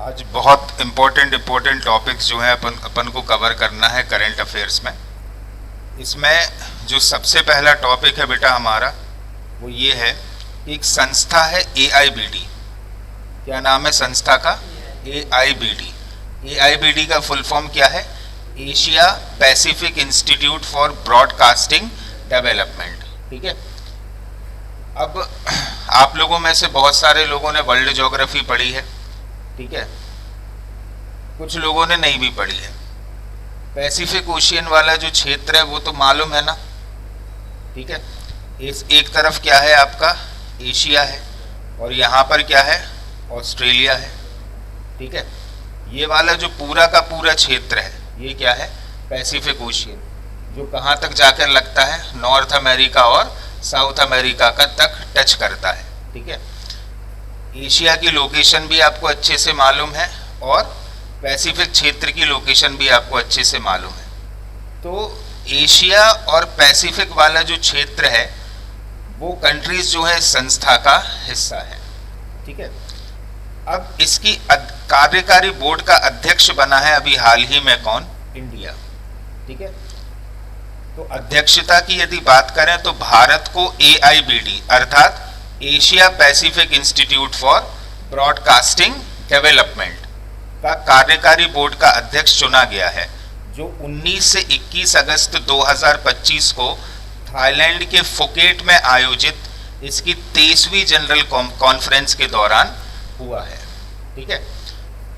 आज बहुत important topics जो है अपन को कवर करना है करंट अफेयर्स में। इसमें जो सबसे पहला टॉपिक है बेटा हमारा वो ये है, एक संस्था है AIBD। क्या नाम है संस्था का? AIBD। AIBD का फुल फॉर्म क्या है? Asia Pacific institute for broadcasting development. ठीक है। अब आप लोगों में से बहुत सारे लोगों ने वर्ल्ड ज्योग्राफी पढ़ी है, ठीक है, कुछ लोगों ने नहीं भी पढ़ी है। पैसिफिक ओशियन वाला जो क्षेत्र है वो तो मालूम है ना, ठीक है। इस एक तरफ क्या है आपका एशिया है और यहाँ पर क्या है ऑस्ट्रेलिया है, ठीक है। ये वाला जो पूरा का पूरा क्षेत्र है ये क्या है पैसिफिक ओशियन, जो कहाँ तक जाकर लगता है नॉर्थ अमेरिका और साउथ अमेरिका का तक टच करता है, ठीक है। एशिया की लोकेशन भी आपको अच्छे से मालूम है और पैसिफिक क्षेत्र की लोकेशन भी आपको अच्छे से मालूम है। तो एशिया और पैसिफिक वाला जो क्षेत्र है वो कंट्रीज जो है संस्था का हिस्सा है, ठीक है। अब इसकी कार्यकारी बोर्ड का अध्यक्ष बना है अभी हाल ही में कौन? इंडिया, ठीक है। तो अध्यक्षता की यदि बात करें तो भारत को AIBD अर्थात Asia Pacific institute for broadcasting development का कार्यकारी बोर्ड का अध्यक्ष चुना गया है, जो 19 से 21 अगस्त 2025 को थाईलैंड के फुकेट में आयोजित इसकी 23वीं जनरल कॉन्फ्रेंस के दौरान हुआ है, ठीक है।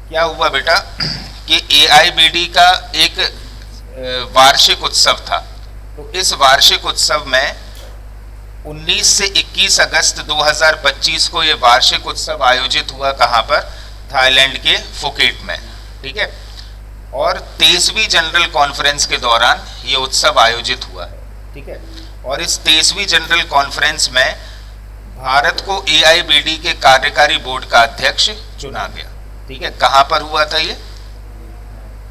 क्या हुआ बेटा कि AIBD का एक वार्षिक उत्सव था। तो इस वार्षिक उत्सव में 19 से 21 अगस्त 2025 को ये वार्षिक उत्सव आयोजित हुआ, कहाँ पर? थाईलैंड के फुकेट में, ठीक है। और 23वीं जनरल कॉन्फ्रेंस के दौरान ये उत्सव आयोजित हुआ है, ठीक है। और इस 23वीं जनरल कॉन्फ्रेंस में भारत को AIBD के कार्यकारी बोर्ड का अध्यक्ष चुना गया, ठीक है। कहाँ पर हुआ था ये?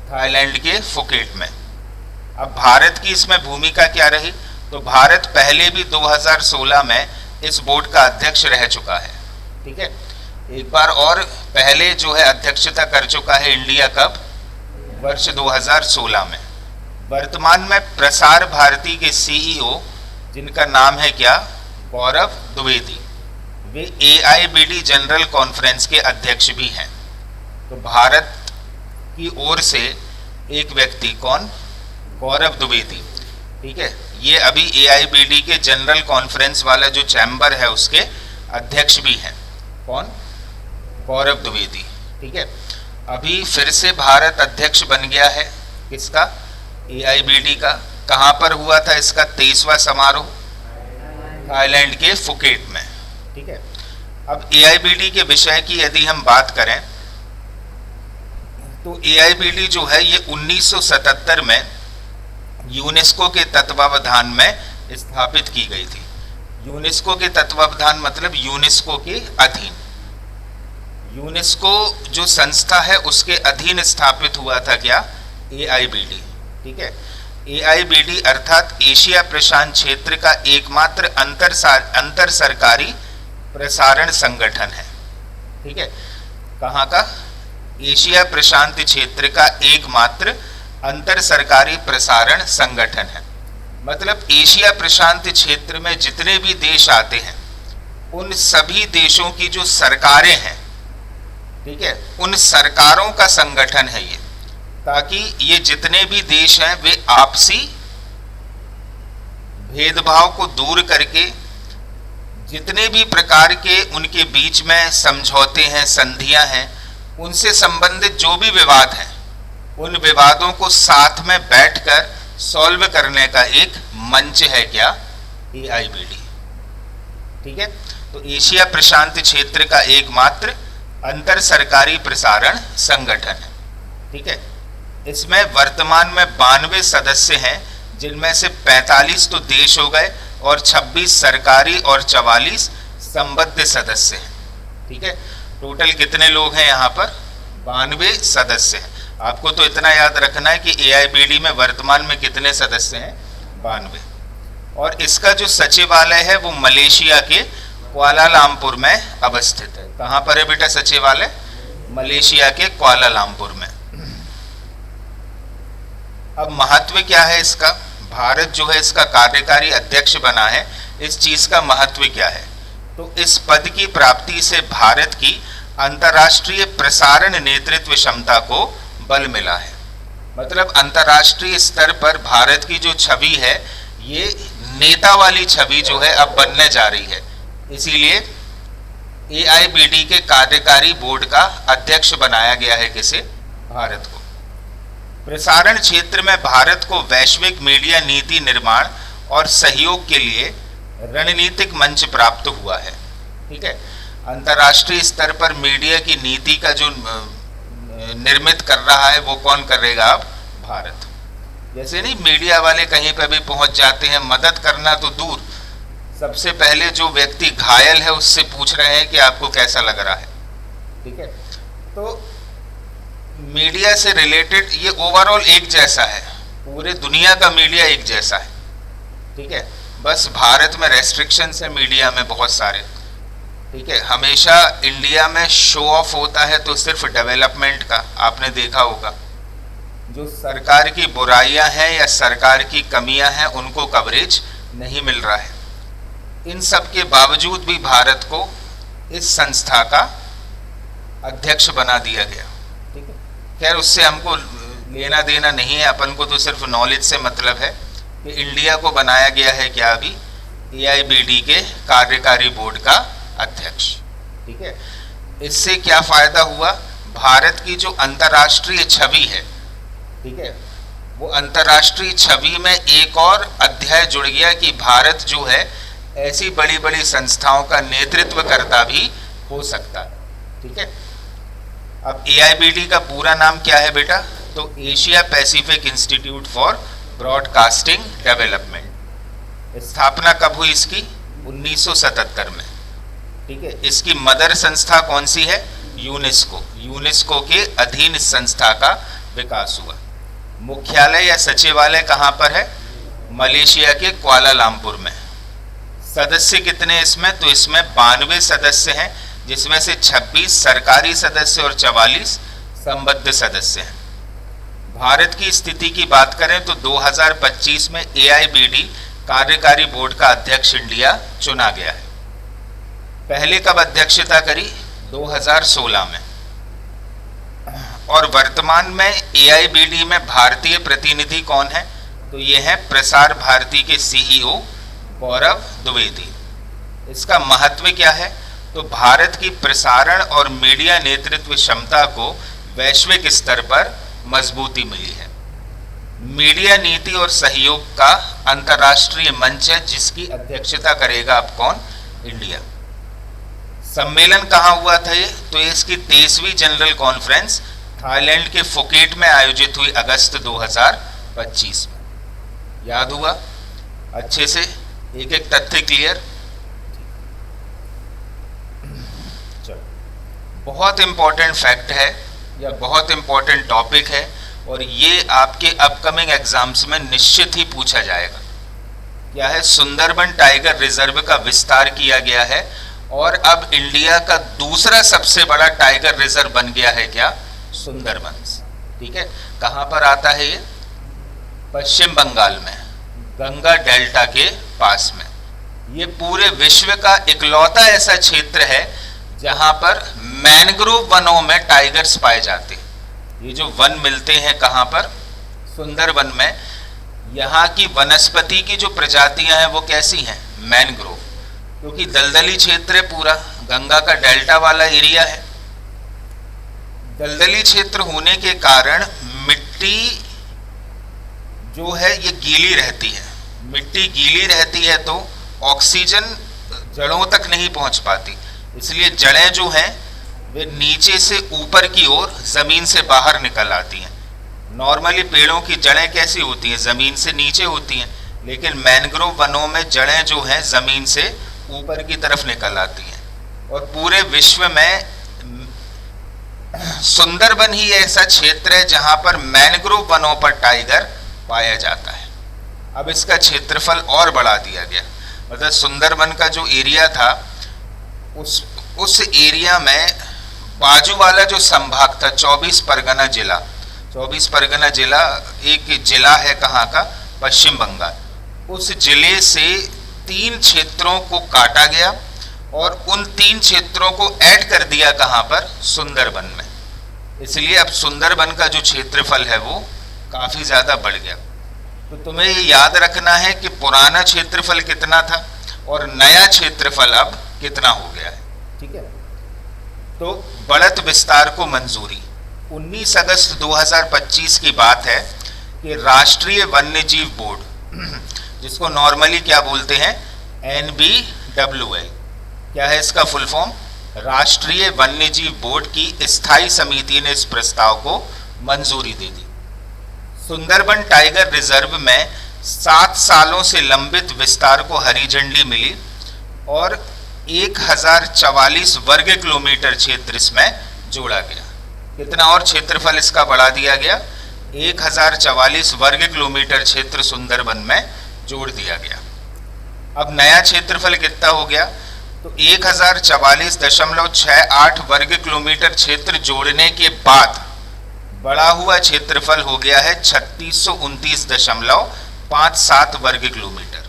थाईलैंड के फुकेट में। अब भारत की इसमें भूमिका क्या रही? तो भारत पहले भी 2016 में इस बोर्ड का अध्यक्ष रह चुका है, ठीक है। एक बार और पहले जो है अध्यक्षता कर चुका है इंडिया, कब? वर्ष 2016 में। वर्तमान में प्रसार भारती के CEO जिनका नाम है क्या? गौरव द्विवेदी, वे AIBD जनरल कॉन्फ्रेंस के अध्यक्ष भी हैं। तो भारत की ओर से एक व्यक्ति कौन? गौरव द्विवेदी, ठीक है। ये अभी AIBD के जनरल कॉन्फ्रेंस वाला जो चैम्बर है उसके अध्यक्ष भी हैं। कौन? गौरव द्विवेदी, ठीक है। अभी फिर से भारत अध्यक्ष बन गया है किसका? AIBD का। कहाँ पर हुआ था इसका 23वां समारोह? थाईलैंड के फुकेट में, ठीक है। अब AIBD के विषय की यदि हम बात करें तो AIBD जो है ये 1977 में यूनेस्को के तत्वावधान में स्थापित की गई थी। यूनेस्को के तत्वावधान मतलब यूनेस्को के अधीन। यूनेस्को जो संस्था है उसके अधीन स्थापित हुआ था क्या? AIBD, ठीक है। AIBD अर्थात एशिया प्रशांत क्षेत्र का एकमात्र अंतर सरकारी प्रसारण संगठन है, ठीक है। कहाँ का? एशिया प्रशांत क्षेत्र का एकमात्र अंतर सरकारी प्रसारण संगठन है। मतलब एशिया प्रशांत क्षेत्र में जितने भी देश आते हैं उन सभी देशों की जो सरकारें हैं, ठीक है, उन सरकारों का संगठन है ये, ताकि ये जितने भी देश हैं वे आपसी भेदभाव को दूर करके जितने भी प्रकार के उनके बीच में समझौते हैं, संधियां हैं, उनसे संबंधित जो भी विवाद हैं उन विवादों को साथ में बैठकर सॉल्व करने का एक मंच है क्या? AIBD, ठीक है। तो एशिया प्रशांत क्षेत्र का एकमात्र अंतर सरकारी प्रसारण संगठन है, ठीक है। इसमें वर्तमान में 92 सदस्य हैं, जिनमें से 45 तो देश हो गए और 26 सरकारी और 44 संबद्ध सदस्य हैं, ठीक है। टोटल कितने लोग हैं यहाँ पर? 92 सदस्य हैं। आपको तो इतना याद रखना है कि AIBD में वर्तमान में कितने सदस्य हैं? 92। और इसका जो सचिवालय है वो मलेशिया के कुआलालंपुर में अवस्थित है। कहाँ पर है बेटा सचिवालय? मलेशिया के कुआलालंपुर में। अब महत्व क्या है इसका, भारत जो है इसका कार्यकारी अध्यक्ष बना है, इस चीज का महत्व क्या है? तो इस पद की प्राप्ति से भारत की अंतर्राष्ट्रीय प्रसारण नेतृत्व क्षमता को बल मिला है। मतलब अंतर्राष्ट्रीय स्तर पर भारत की जो छवि है, ये नेता वाली छवि जो है अब बनने जा रही है। इसीलिए AIBD के कार्यकारी बोर्ड का अध्यक्ष बनाया गया है किसे? भारत को। प्रसारण क्षेत्र में भारत को वैश्विक मीडिया नीति निर्माण और सहयोग के लिए रणनीतिक मंच प्राप्त हुआ है। ठीक है, अंतर्राष्ट्रीय स्तर पर मीडिया की नीति का जो निर्मित कर रहा है वो कौन करेगा? अब भारत। जैसे नहीं मीडिया वाले कहीं पर भी पहुंच जाते हैं, मदद करना तो दूर, सबसे पहले जो व्यक्ति घायल है उससे पूछ रहे हैं कि आपको कैसा लग रहा है। ठीक है, तो मीडिया से रिलेटेड ये ओवरऑल एक जैसा है, पूरे दुनिया का मीडिया एक जैसा है। ठीक है, बस भारत में रेस्ट्रिक्शंस है मीडिया में बहुत सारे। ठीक है, हमेशा इंडिया में शो ऑफ होता है तो सिर्फ डेवलपमेंट का, आपने देखा होगा। जो सरकार की बुराइयां हैं या सरकार की कमियां हैं उनको कवरेज नहीं मिल रहा है। इन सब के बावजूद भी भारत को इस संस्था का अध्यक्ष बना दिया गया। ठीक है, खैर उससे हमको लेना देना नहीं है, अपन को तो सिर्फ नॉलेज से मतलब है कि इंडिया को बनाया गया है क्या अभी AIBD के कार्यकारी बोर्ड का अध्यक्ष। ठीक है, इससे क्या फायदा हुआ? भारत की जो अंतर्राष्ट्रीय छवि है, ठीक है, वो अंतर्राष्ट्रीय छवि में एक और अध्याय जुड़ गया कि भारत जो है ऐसी बड़ी बड़ी संस्थाओं का नेतृत्व करता भी हो सकता है। ठीक है, अब AIBD का पूरा नाम क्या है बेटा? तो Asia Pacific institute for broadcasting development. स्थापना कब हुई इसकी? 1977 में। ठीक है, इसकी मदर संस्था कौन सी है? यूनेस्को। यूनेस्को के अधीन इस संस्था का विकास हुआ। मुख्यालय या सचिवालय कहाँ पर है? मलेशिया के कुआलालंपुर में। सदस्य कितने इसमें? तो इसमें 92 सदस्य हैं, जिसमें से 26 सरकारी सदस्य और 44 संबद्ध सदस्य हैं। भारत की स्थिति की बात करें तो 2025 में AIBD कार्यकारी बोर्ड का अध्यक्ष इंडिया चुना गया है। पहले कब अध्यक्षता करी? 2016 में। और वर्तमान में AIBD में भारतीय प्रतिनिधि कौन है? तो ये है प्रसार भारती के CEO गौरव द्विवेदी। इसका महत्व क्या है? तो भारत की प्रसारण और मीडिया नेतृत्व क्षमता को वैश्विक स्तर पर मजबूती मिली है। मीडिया नीति और सहयोग का अंतर्राष्ट्रीय मंच है जिसकी अध्यक्षता करेगा अब कौन? इंडिया। सम्मेलन कहाँ हुआ था ये? तो इसकी 23वीं जनरल कॉन्फ्रेंस थाईलैंड के फुकेट में आयोजित हुई अगस्त 2025 में। याद हुआ अच्छे से? एक एक तथ्य क्लियर? चलो, बहुत इंपॉर्टेंट फैक्ट है या बहुत इंपॉर्टेंट टॉपिक है और ये आपके अपकमिंग एग्जाम्स में निश्चित ही पूछा जाएगा। क्या है? सुंदरबन टाइगर रिजर्व का विस्तार किया गया है और अब इंडिया का दूसरा सबसे बड़ा टाइगर रिजर्व बन गया है क्या? सुंदरबन। ठीक है, कहाँ पर आता है ये? पश्चिम बंगाल में, गंगा डेल्टा के पास में। ये पूरे विश्व का इकलौता ऐसा क्षेत्र है जहां पर मैनग्रोव वनों में टाइगर्स पाए जाते हैं। ये जो वन मिलते हैं कहां पर? सुंदरबन में। यहाँ की वनस्पति की जो प्रजातियां हैं वो कैसी हैं? मैनग्रोव, क्योंकि दलदली क्षेत्र है, पूरा गंगा का डेल्टा वाला एरिया है। दलदली क्षेत्र होने के कारण मिट्टी जो है ये गीली रहती है। मिट्टी गीली रहती है तो ऑक्सीजन जड़ों तक नहीं पहुंच पाती, इसलिए जड़ें जो हैं वे नीचे से ऊपर की ओर जमीन से बाहर निकल आती हैं। नॉर्मली पेड़ों की जड़ें कैसी होती हैं? जमीन से नीचे होती हैं, लेकिन मैनग्रोव वनों में जड़ें जो हैं जमीन से ऊपर की तरफ निकल आती हैं। और पूरे विश्व में सुंदरबन ही ऐसा क्षेत्र है जहां पर मैनग्रोव वनों पर टाइगर पाया जाता है। अब इसका क्षेत्रफल और बढ़ा दिया गया, मतलब सुंदरबन का जो एरिया था उस एरिया में बाजू वाला जो संभाग था 24 परगना जिला, 24 परगना जिला एक जिला है कहाँ का, पश्चिम बंगाल, उस जिले से 3 क्षेत्रों को काटा गया और उन 3 क्षेत्रों को ऐड कर दिया कहाँ पर, सुंदरबन में। इसलिए अब सुंदरबन का जो क्षेत्रफल है वो काफी ज्यादा बढ़ गया। तो तुम्हें ये याद रखना है कि पुराना क्षेत्रफल कितना था और नया क्षेत्रफल अब कितना हो गया है, ठीक है। तो बढ़त विस्तार को मंजूरी, 19 अगस्त 2025 की बात है कि राष्ट्रीय वन्यजीव बोर्ड, जिसको नॉर्मली क्या बोलते हैं, NBWL, क्या है इसका फुल फॉर्म, राष्ट्रीय वन्यजीव बोर्ड की स्थायी समिति ने इस प्रस्ताव को मंजूरी दे दी। सुंदरबन टाइगर रिजर्व में 7 सालों से लंबित विस्तार को हरी झंडी मिली और 1044 वर्ग किलोमीटर क्षेत्र इसमें जोड़ा गया। कितना और क्षेत्रफल इसका बढ़ा दिया गया, 1044 वर्ग किलोमीटर क्षेत्र सुंदरबन में जोड़ दिया गया। अब नया क्षेत्रफल कितना हो गया, तो 1044.68 वर्ग किलोमीटर क्षेत्र जोड़ने के बाद बढ़ा हुआ क्षेत्रफल हो गया है 3629.57 वर्ग किलोमीटर।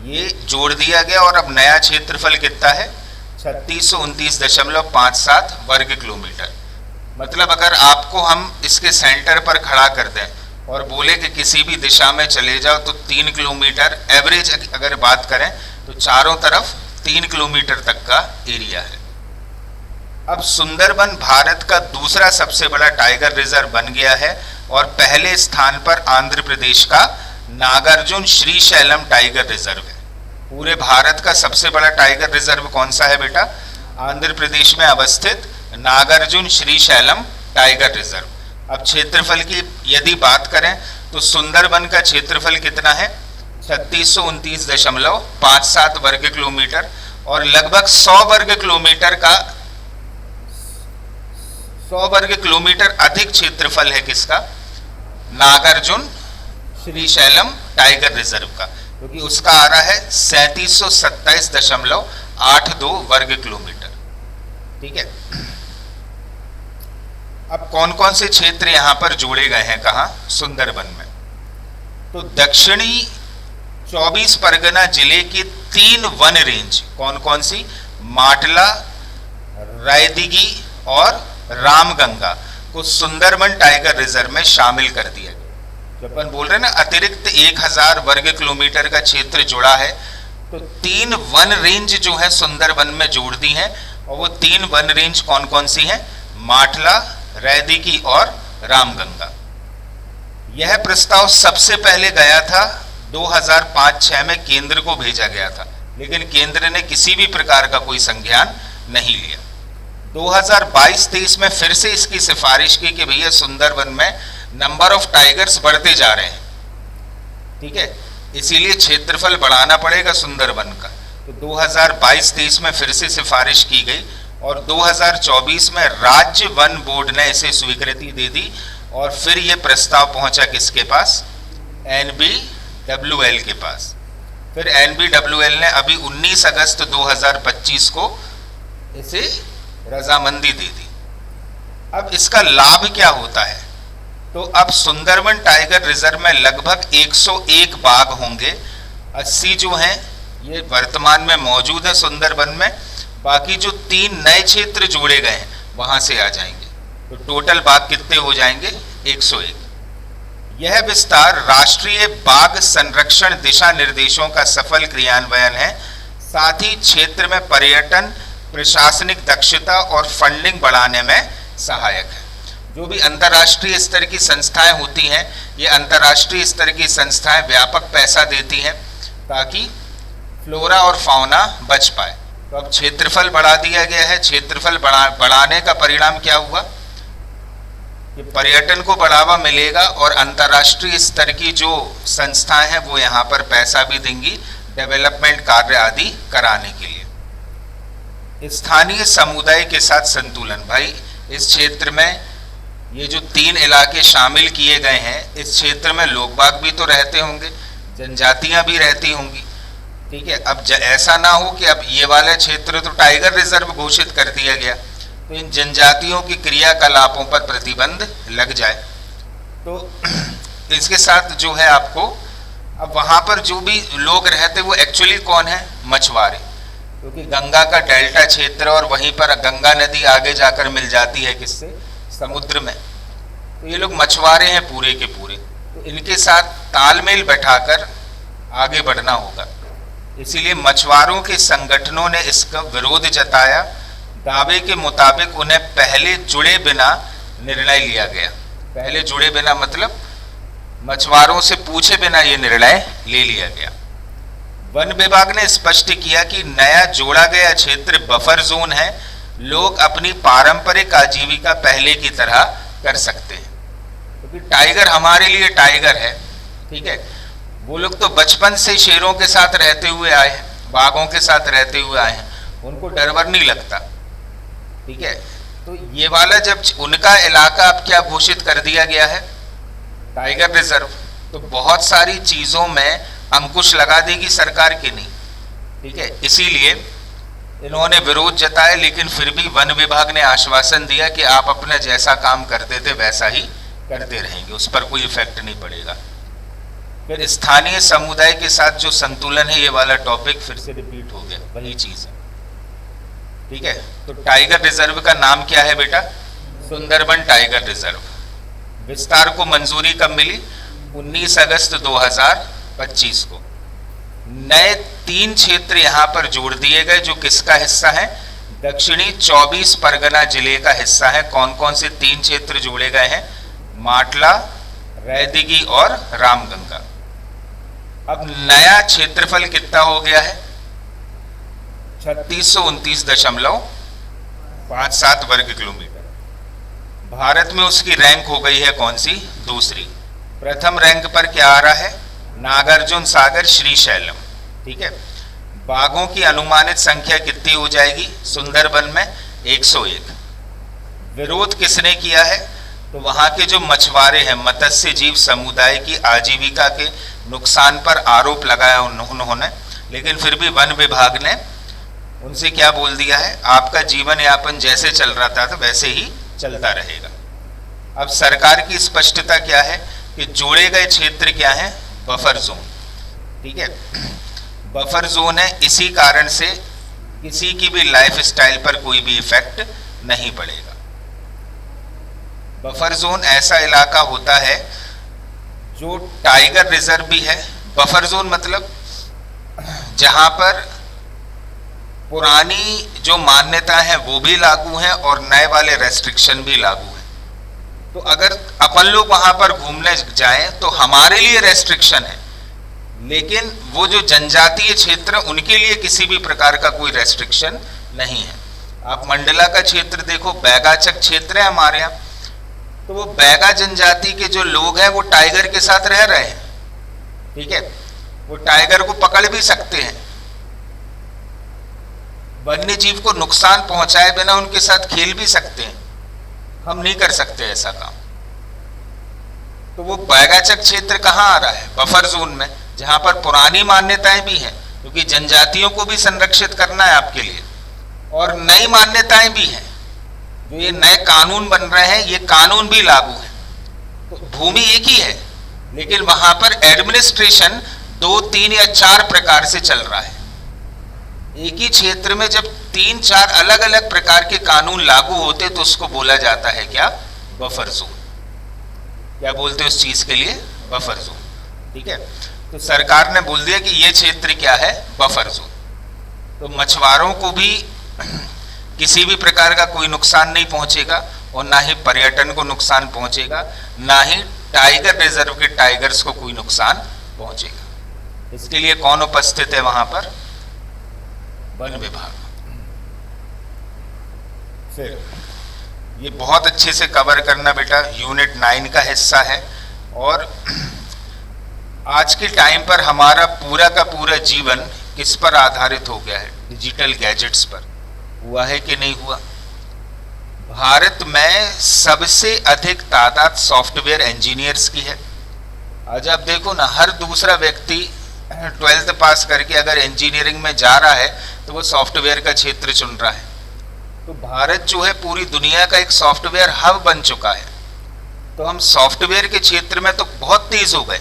ये जोड़ दिया गया और अब नया क्षेत्रफल कितना है, 3629.57 वर्ग किलोमीटर। मतलब अगर आपको हम इसके सेंटर पर खड़ा कर दें और बोले कि किसी भी दिशा में चले जाओ तो 3 किलोमीटर एवरेज अगर बात करें तो चारों तरफ 3 किलोमीटर तक का एरिया है। अब सुंदरबन भारत का दूसरा सबसे बड़ा टाइगर रिजर्व बन गया है और पहले स्थान पर आंध्र प्रदेश का नागार्जुन श्रीशैलम टाइगर रिजर्व है। पूरे भारत का सबसे बड़ा टाइगर रिजर्व कौन सा है बेटा, आंध्र प्रदेश में अवस्थित नागार्जुन श्रीशैलम टाइगर रिजर्व। अब क्षेत्रफल की यदि बात करें तो सुंदरबन का क्षेत्रफल कितना है, 3629.57 वर्ग किलोमीटर और लगभग 100 वर्ग किलोमीटर अधिक क्षेत्रफल है किसका, नागार्जुन श्रीशैलम टाइगर रिजर्व का, क्योंकि उसका आ रहा है 3727.82 वर्ग किलोमीटर, ठीक है। अब कौन कौन से क्षेत्र यहां पर जोड़े गए हैं, कहा, सुंदरबन में, तो दक्षिणी 24 परगना जिले की 3 वन रेंज, कौन कौन सी, माटला, रायदिगी और रामगंगा को सुंदरबन टाइगर रिजर्व में शामिल कर दिया गया। जब अपन बोल रहे हैं ना अतिरिक्त 1000 वर्ग किलोमीटर का क्षेत्र जुड़ा है, तो 3 वन रेंज जो है सुंदरबन में जोड़ दी है और वो 3 वन रेंज कौन कौन सी हैं, माटला, रायदिगी और रामगंगा। यह प्रस्ताव सबसे पहले गया था 2005-06 में केंद्र को भेजा गया था, लेकिन केंद्र ने किसी भी प्रकार का कोई संज्ञान नहीं लिया। 2022-23 में फिर से इसकी सिफारिश की कि भैया सुंदरबन में नंबर ऑफ टाइगर्स बढ़ते जा रहे हैं, ठीक है, इसीलिए क्षेत्रफल बढ़ाना पड़ेगा सुंदरबन का। तो 2022-23 में फिर से सिफारिश की गई और 2024 में राज्य वन बोर्ड ने इसे स्वीकृति दे दी और फिर यह प्रस्ताव पहुंचा किसके पास, NBWL के पास। फिर NBWL ने अभी 19 अगस्त 2025 को इसे रजामंदी दे दी। अब इसका लाभ क्या होता है, तो अब सुंदरबन टाइगर रिजर्व में लगभग 101 बाघ होंगे, 80 जो हैं ये वर्तमान में मौजूद है सुंदरबन में, बाकी जो 3 नए क्षेत्र जोड़े गए हैं वहां से आ जाएंगे, तो टोटल बाघ कितने हो जाएंगे, 101। यह विस्तार राष्ट्रीय बाघ संरक्षण दिशा निर्देशों का सफल क्रियान्वयन है, साथ ही क्षेत्र में पर्यटन, प्रशासनिक दक्षता और फंडिंग बढ़ाने में सहायक है। जो भी अंतर्राष्ट्रीय स्तर की संस्थाएं होती हैं, ये अंतर्राष्ट्रीय स्तर की संस्थाएं व्यापक पैसा देती हैं ताकि फ्लोरा और फाउना बच पाए। तो अब क्षेत्रफल बढ़ा दिया गया है, क्षेत्रफल बढ़ाने का परिणाम क्या हुआ कि पर्यटन को बढ़ावा मिलेगा और अंतर्राष्ट्रीय स्तर की जो संस्थाएं हैं वो यहाँ पर पैसा भी देंगी डेवलपमेंट कार्य आदि कराने के लिए। स्थानीय समुदाय के साथ संतुलन, भाई इस क्षेत्र में ये जो 3 इलाके शामिल किए गए हैं, इस क्षेत्र में लोग बाग भी तो रहते होंगे, जनजातियां भी रहती होंगी, ठीक है। अब ऐसा ना हो कि अब ये वाला क्षेत्र तो टाइगर रिजर्व घोषित कर दिया गया, तो इन जनजातियों की क्रियाकलापों पर प्रतिबंध लग जाए। तो इसके साथ जो है आपको, अब वहाँ पर जो भी लोग रहते वो एक्चुअली कौन है, मछुआरे, क्योंकि गंगा का डेल्टा क्षेत्र और वहीं पर गंगा नदी आगे जाकर मिल जाती है किससे, समुद्र में। तो ये लोग मछुआरे हैं पूरे के पूरे, तो इनके साथ तालमेल बैठाकर आगे बढ़ना होगा। इसीलिए मछुआरों के संगठनों ने इसका विरोध जताया। दावे के मुताबिक उन्हें पहले जुड़े बिना निर्णय लिया गया। पहले जुड़े बिना मतलब मछुआरों से पूछे बिना ये निर्णय ले लिया गया। वन विभाग ने स्पष्ट किया कि नया जोड़ा गया क्षेत्र बफर जोन है, लोग अपनी पारंपरिक आजीविका पहले की तरह कर सकते हैं, क्योंकि टाइगर हमारे लिए टाइगर है, ठीक है। वो लोग तो बचपन से शेरों के साथ रहते हुए आए हैं, बाघों के साथ रहते हुए आए हैं, उनको डर वर नहीं लगता, ठीक है। तो ये वाला जब उनका इलाका अब क्या घोषित कर दिया गया है, टाइगर रिजर्व, तो बहुत सारी चीजों में अंकुश लगा देगी सरकार की नहीं, ठीक है। इसीलिए इन्होंने विरोध जताया, लेकिन फिर भी वन विभाग ने आश्वासन दिया कि आप अपना जैसा काम करते थे वैसा ही करते रहेंगे, उस पर कोई इफेक्ट नहीं पड़ेगा। फिर स्थानीय समुदाय के साथ जो संतुलन है, ये वाला टॉपिक फिर से रिपीट हो गया, वही चीज है, ठीक है। तो टाइगर रिजर्व का नाम क्या है बेटा, सुंदरबन टाइगर रिजर्व। विस्तार को मंजूरी कब मिली, 19 अगस्त 2025 को। नए 3 क्षेत्र यहां पर जोड़ दिए गए, जो किसका हिस्सा है, दक्षिणी 24 परगना जिले का हिस्सा है। कौन कौन से 3 क्षेत्र जोड़े गए हैं, माटला, रैदिगी और रामगंगा। अब नया क्षेत्रफल कितना हो गया है, 3629.57 वर्ग किलोमीटर। भारत में उसकी रैंक हो गई है कौन सी, दूसरी। प्रथम रैंक पर क्या आ रहा है, नागार्जुन सागर श्रीशैलम, ठीक है। बाघों की अनुमानित संख्या कितनी हो जाएगी सुंदरबन में, 101। विरोध किसने किया है, तो वहां के जो मछुआरे हैं, मत्स्य जीव समुदाय की आजीविका के नुकसान पर आरोप लगाया उन्होंने, लेकिन फिर भी वन विभाग ने उनसे क्या बोल दिया है, आपका जीवन यापन जैसे चल रहा था तो वैसे ही चलता रहेगा। अब सरकार की स्पष्टता क्या है कि जोड़े गए क्षेत्र क्या है, बफर जोन, ठीक है। बफर जोन है, इसी कारण से किसी की भी लाइफ स्टाइल पर कोई भी इफेक्ट नहीं पड़ेगा। बफर जोन ऐसा इलाका होता है जो टाइगर रिजर्व भी है। बफर जोन मतलब जहां पर पुरानी जो मान्यता है वो भी लागू है और नए वाले रेस्ट्रिक्शन भी लागू है। तो अगर अपन लोग वहां पर घूमने जाएं तो हमारे लिए रेस्ट्रिक्शन है, लेकिन वो जो जनजातीय क्षेत्र उनके लिए किसी भी प्रकार का कोई रेस्ट्रिक्शन नहीं है। आप मंडला का क्षेत्र देखो, बैगाचक क्षेत्र है हमारे यहाँ, तो वो बैगा जनजाति के जो लोग हैं वो टाइगर के साथ रह रहे हैं, ठीक है। वो टाइगर को पकड़ भी सकते हैं, वन्य जीव को नुकसान पहुंचाए बिना उनके साथ खेल भी सकते हैं। हम नहीं कर सकते ऐसा काम। तो वो बैगाचक क्षेत्र कहाँ आ रहा है, बफर जोन में, जहां पर पुरानी मान्यताएं भी हैं, क्योंकि जनजातियों को भी संरक्षित करना है आपके लिए, और नई मान्यताएं भी हैं। जो ये नए कानून बन रहे हैं, ये कानून भी लागू है। तो भूमि एक ही है, लेकिन वहां पर एडमिनिस्ट्रेशन 2, 3 या 4 प्रकार से चल रहा है। एक ही क्षेत्र में जब 3-4 अलग अलग प्रकार के कानून लागू होते तो उसको बोला जाता है क्या, बफर जोन। क्या बोलते हैं उस चीज के लिए, बफर जोन, ठीक है। तो सरकार ने बोल दिया कि ये क्षेत्र क्या है, बफर जोन। तो मछुआरों को भी किसी भी प्रकार का कोई नुकसान नहीं पहुंचेगा, और ना ही पर्यटन को नुकसान पहुंचेगा, ना ही टाइगर रिजर्व के टाइगर्स को कोई नुकसान पहुंचेगा। इसके लिए कौन उपस्थित है वहां पर, वन विभाग। फिर ये बहुत अच्छे से कवर करना बेटा, यूनिट 9 का हिस्सा है। और आज के टाइम पर हमारा पूरा का पूरा जीवन किस पर आधारित हो गया है, डिजिटल गैजेट्स पर। हुआ है कि नहीं हुआ, भारत में सबसे अधिक तादाद सॉफ्टवेयर इंजीनियर्स की है। आज आप देखो ना, हर दूसरा व्यक्ति 12th पास करके अगर इंजीनियरिंग में जा रहा है तो वो सॉफ्टवेयर का क्षेत्र चुन रहा है। तो तो भारत जो है पूरी दुनिया का एक सॉफ्टवेयर हब बन चुका है। तो हम सॉफ्टवेयर के क्षेत्र में तो बहुत तेज हो गए,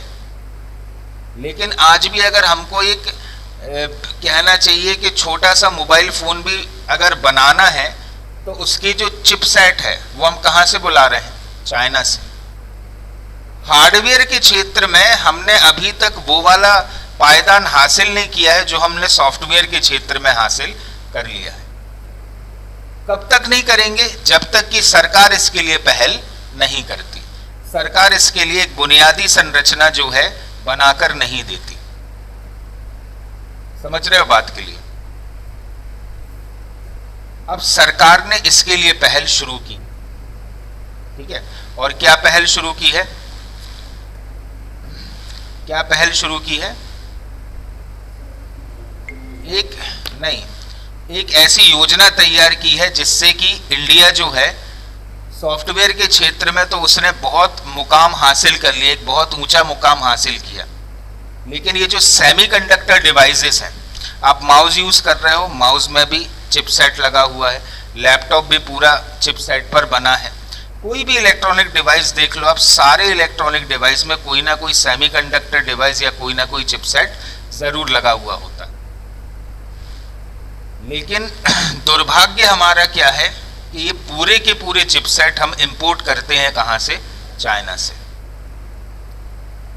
लेकिन आज भी अगर हमको एक कहना चाहिए कि छोटा सा मोबाइल फोन भी अगर बनाना है तो उसकी जो चिपसेट है वो हम कहाँ से बुला रहे हैं? चाइना से। हार्डवेयर के क्षेत्र में हमने अभी तक वो वाला पायदान हासिल नहीं किया है जो हमने सॉफ्टवेयर के क्षेत्र में हासिल कर लिया है। कब तक नहीं करेंगे? जब तक कि सरकार इसके लिए पहल नहीं करती, सरकार इसके लिए एक बुनियादी संरचना जो है बनाकर नहीं देती। समझ रहे हो बात के लिए? अब सरकार ने इसके लिए पहल शुरू की, ठीक है। और क्या पहल शुरू की है? क्या पहल शुरू की है? एक ऐसी योजना तैयार की है जिससे कि इंडिया जो है सॉफ्टवेयर के क्षेत्र में तो उसने बहुत मुकाम हासिल कर लिया, एक बहुत ऊंचा मुकाम हासिल किया। लेकिन ये जो सेमीकंडक्टर डिवाइसेस हैं, आप माउस यूज कर रहे हो, माउस में भी चिपसेट लगा हुआ है, लैपटॉप भी पूरा चिपसेट पर बना है। कोई भी इलेक्ट्रॉनिक डिवाइस देख लो आप, सारे इलेक्ट्रॉनिक डिवाइस में कोई ना कोई सेमीकंडक्टर डिवाइस या कोई ना कोई चिपसेट जरूर लगा हुआ होता है। लेकिन दुर्भाग्य हमारा क्या है कि ये पूरे के पूरे चिपसेट हम इंपोर्ट करते हैं कहां से? चाइना से,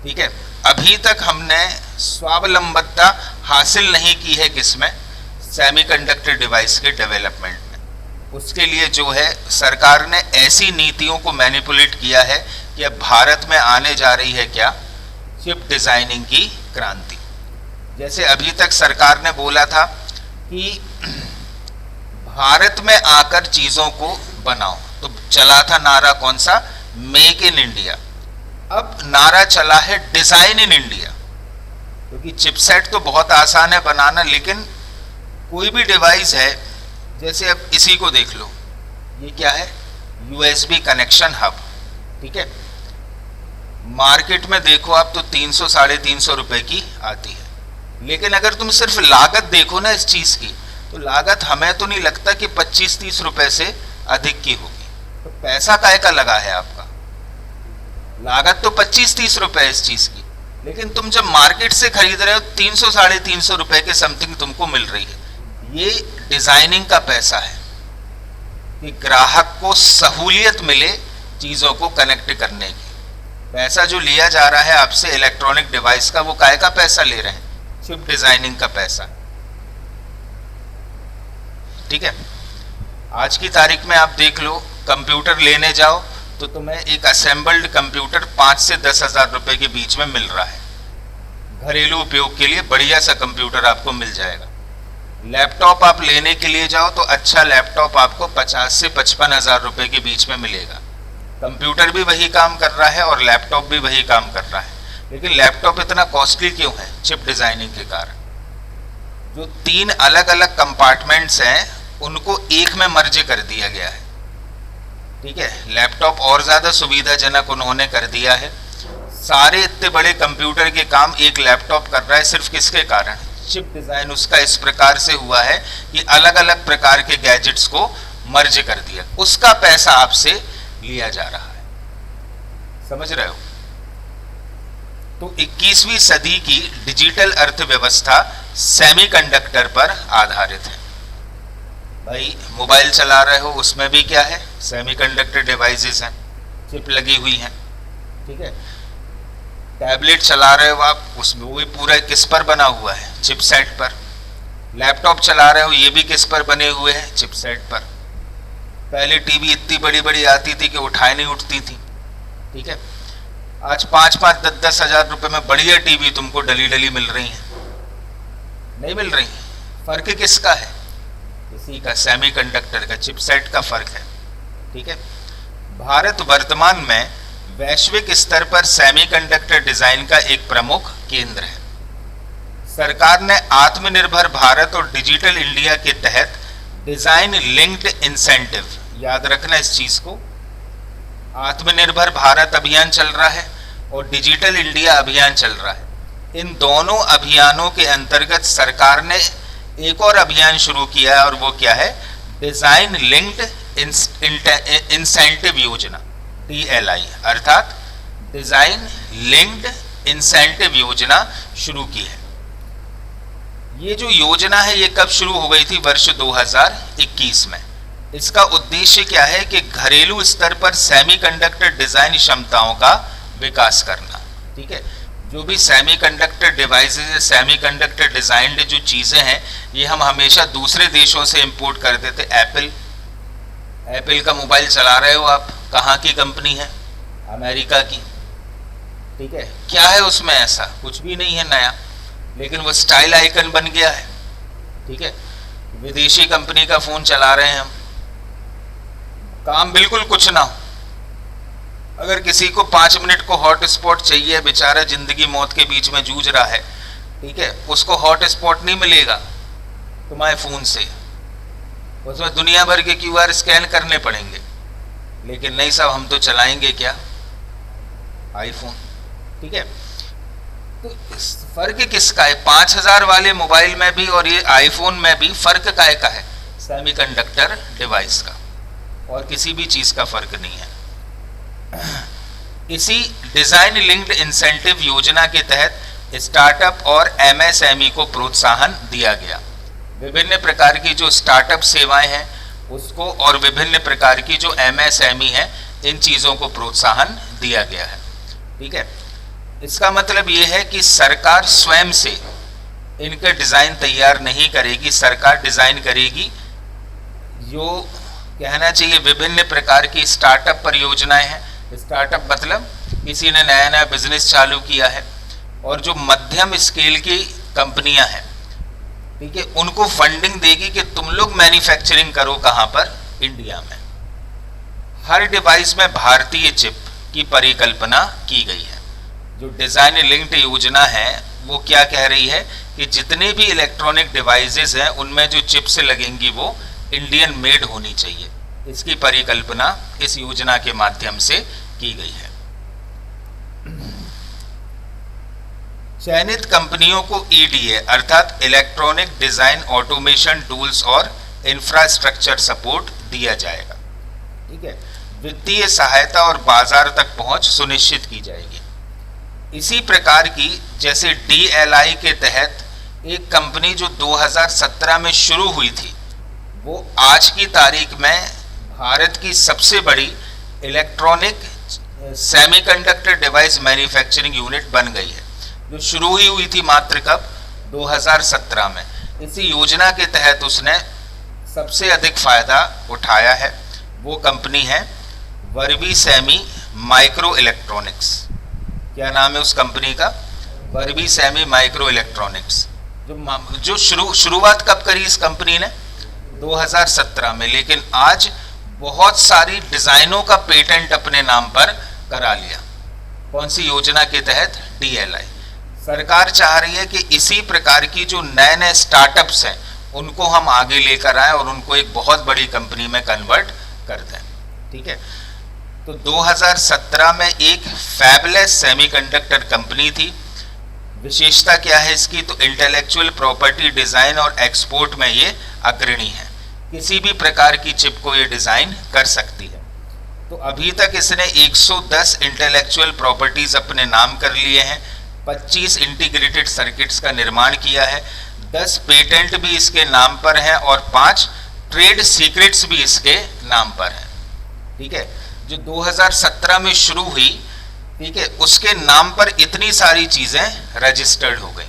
ठीक है। अभी तक हमने स्वावलंबनता हासिल नहीं की है किसमें? सेमीकंडक्टर डिवाइस के डेवलपमेंट में। उसके लिए जो है सरकार ने ऐसी नीतियों को मैनिपुलेट किया है कि अब भारत में आने जा रही है क्या? चिप डिजाइनिंग की क्रांति। जैसे अभी तक सरकार ने बोला था कि भारत में आकर चीजों को बनाओ, तो चला था नारा कौन सा? Make in India. अब नारा चला है डिजाइन इन इंडिया, क्योंकि चिपसेट तो बहुत आसान है बनाना, लेकिन कोई भी डिवाइस है, जैसे अब इसी को देख लो, ये क्या है? यूएसबी कनेक्शन हब, ठीक है। मार्केट में देखो आप तो 300 साढ़े 300 रुपए की आती है, लेकिन अगर तुम सिर्फ लागत देखो ना इस चीज की, तो लागत हमें तो नहीं लगता कि 25-30 रुपए से अधिक की होगी। तो पैसा काय का लगा है आपका? लागत तो 25-30 रुपए इस चीज की, लेकिन तुम जब मार्केट से खरीद रहे हो 300 साढ़े 300 रुपए के समथिंग तुमको मिल रही है। ये डिजाइनिंग का पैसा है कि ग्राहक को सहूलियत मिले चीजों को कनेक्ट करने की। पैसा जो लिया जा रहा है आपसे इलेक्ट्रॉनिक डिवाइस का, वो काय का पैसा ले रहे हैं? चिप डिजाइनिंग का पैसा, ठीक है। आज की तारीख में आप देख लो, कंप्यूटर लेने जाओ तो तुम्हें एक असेंबल्ड कंप्यूटर 5 से 10 हजार रुपए के बीच में मिल रहा है। घरेलू उपयोग के लिए बढ़िया सा कंप्यूटर आपको मिल जाएगा। लैपटॉप आप लेने के लिए जाओ तो अच्छा लैपटॉप आपको 50 से 55 हजार रुपए के बीच में मिलेगा। कंप्यूटर भी वही काम कर रहा है और लैपटॉप भी वही काम कर रहा है, लेकिन लैपटॉप इतना कॉस्टली क्यों है? चिप डिजाइनिंग के कारण। जो 3 अलग अलग कंपार्टमेंट्स हैं उनको एक में मर्ज कर दिया गया है, ठीक है। लैपटॉप और ज्यादा सुविधाजनक उन्होंने कर दिया है। सारे इतने बड़े कंप्यूटर के काम एक लैपटॉप कर रहा है, सिर्फ किसके कारण? चिप डिजाइन उसका इस प्रकार से हुआ है कि अलग अलग प्रकार के गैजेट्स को मर्ज कर दिया, उसका पैसा आपसे लिया जा रहा है। समझ रहे हो? तो 21वीं सदी की डिजिटल अर्थव्यवस्था सेमीकंडक्टर पर आधारित है। भाई मोबाइल चला रहे हो, उसमें भी क्या है? सेमीकंडक्टर डिवाइसेस हैं, चिप लगी हुई हैं, ठीक है। टैबलेट चला रहे हो आप, उसमें वो भी पूरा किस पर बना हुआ है? चिपसेट पर। लैपटॉप चला रहे हो, ये भी किस पर बने हुए हैं? चिपसेट पर। पहले टीवी इतनी बड़ी बड़ी आती थी कि उठाए नहीं उठती थी, ठीक है। आज 5-5, 10-10 हजार रुपए में बढ़िया टीवी तुमको डली डली मिल रही है, नहीं मिल रही। फर्क किसका है? इसी का, सेमीकंडक्टर का, चिपसेट का फर्क है, ठीक है। भारत वर्तमान में वैश्विक स्तर पर सेमीकंडक्टर डिजाइन का एक प्रमुख केंद्र है। सरकार ने आत्मनिर्भर भारत और डिजिटल इंडिया के तहत डिजाइन लिंक्ड इंसेंटिव, याद रखना इस चीज को, आत्मनिर्भर भारत अभियान चल रहा है और डिजिटल इंडिया अभियान चल रहा है। इन दोनों अभियानों के अंतर्गत सरकार ने एक और अभियान शुरू किया है और वो क्या है? डिजाइन लिंक्ड इंसेंटिव योजना DLI, अर्थात डिजाइन लिंक्ड इंसेंटिव योजना शुरू की है। ये जो योजना है ये कब शुरू हो गई थी? वर्ष 2021 में। इसका उद्देश्य क्या है कि घरेलू स्तर पर सेमीकंडक्टर डिजाइन क्षमताओं का विकास करना। ठीक है, जो भी सेमीकंडक्टर डिवाइसेस है, सेमीकंडक्टर डिजाइंड जो चीजें हैं, ये हम हमेशा दूसरे देशों से इंपोर्ट करते थे। एप्पल का मोबाइल चला रहे हो आप, कहाँ की कंपनी है? अमेरिका की। ठीक है, क्या है उसमें ऐसा? कुछ भी नहीं है नया, लेकिन वो स्टाइल आइकन बन गया है। ठीक है, विदेशी कंपनी का फोन चला रहे हैं हम, काम बिल्कुल कुछ ना हो। अगर किसी को 5 मिनट को हॉट स्पॉट चाहिए, बेचारा जिंदगी मौत के बीच में जूझ रहा है, ठीक है, उसको हॉट स्पॉट नहीं मिलेगा तुम्हारे फोन से, उसमें दुनिया भर के QR स्कैन करने पड़ेंगे। लेकिन नहीं साहब, हम तो चलाएंगे क्या? आईफोन। ठीक है, तो फर्क किसका है? 5000 वाले मोबाइल में भी और ये आईफोन में भी फर्क काहे का है? सेमीकंडक्टर डिवाइस का, और किसी भी चीज का फर्क नहीं है। इसी डिजाइन लिंक्ड इंसेंटिव योजना के तहत स्टार्टअप और MSME को प्रोत्साहन दिया गया। विभिन्न प्रकार की जो स्टार्टअप सेवाएं हैं उसको, और विभिन्न प्रकार की जो MSME है, इन चीजों को प्रोत्साहन दिया गया है। ठीक है, इसका मतलब ये है कि सरकार स्वयं से इनका डिजाइन तैयार नहीं करेगी, सरकार डिजाइन करेगी। जो कहना चाहिए, विभिन्न प्रकार की स्टार्टअप परियोजनाएं हैं। स्टार्टअप मतलब किसी ने नया नया बिजनेस चालू किया है, और जो मध्यम स्केल की कंपनियां हैं, ठीक है, उनको फंडिंग देगी कि तुम लोग मैन्युफैक्चरिंग करो। कहां पर? इंडिया में। हर डिवाइस में भारतीय चिप की परिकल्पना की गई है। जो डिजाइन लिंक्ड योजना है वो क्या कह रही है कि जितने भी इलेक्ट्रॉनिक डिवाइसेस हैं उनमें जो चिप्स लगेंगी वो इंडियन मेड होनी चाहिए। इसकी परिकल्पना इस योजना के माध्यम से की गई है। चयनित कंपनियों को EDA अर्थात इलेक्ट्रॉनिक डिजाइन ऑटोमेशन टूल्स और इंफ्रास्ट्रक्चर सपोर्ट दिया जाएगा। ठीक है, वित्तीय सहायता और बाजार तक पहुंच सुनिश्चित की जाएगी। इसी प्रकार की जैसे DLI के तहत एक कंपनी जो 2017 में शुरू हुई थी, वो आज की तारीख में भारत की सबसे बड़ी electronic semiconductor device manufacturing unit बन गई है, जो शुरू ही हुई थी मात्र कब? 2017 में। इसी योजना के तहत उसने सबसे अधिक फायदा उठाया है। वो कंपनी है वर्बी सेमी माइक्रो इलेक्ट्रॉनिक्स। क्या नाम है उस कंपनी का? Verba semi micro electronics. जो शुरुआत कब करी इस कंपनी ने? 2017 में। लेकिन आज बहुत सारी डिजाइनों का पेटेंट अपने नाम पर करा लिया। कौन सी योजना के तहत? DLI। सरकार चाह रही है कि इसी प्रकार की जो नए नए स्टार्टअप्स हैं उनको हम आगे लेकर आए और उनको एक बहुत बड़ी कंपनी में कन्वर्ट कर दें। ठीक है, तो 2017 में एक फैबलेस सेमीकंडक्टर कंपनी थी। विशेषता क्या है इसकी? तो इंटेलेक्चुअल प्रॉपर्टी डिजाइन और एक्सपोर्ट में ये अग्रणी है। किसी भी प्रकार की चिप को ये डिजाइन कर सकती है। तो अभी तक इसने 110 इंटेलेक्चुअल प्रॉपर्टीज अपने नाम कर लिए हैं, 25 इंटीग्रेटेड सर्किट्स का निर्माण किया है, 10 पेटेंट भी इसके नाम पर हैं और 5 ट्रेड सीक्रेट्स भी इसके नाम पर हैं। ठीक है, जो 2017 में शुरू हुई, ठीक है, उसके नाम पर इतनी सारी चीजें रजिस्टर्ड हो गई।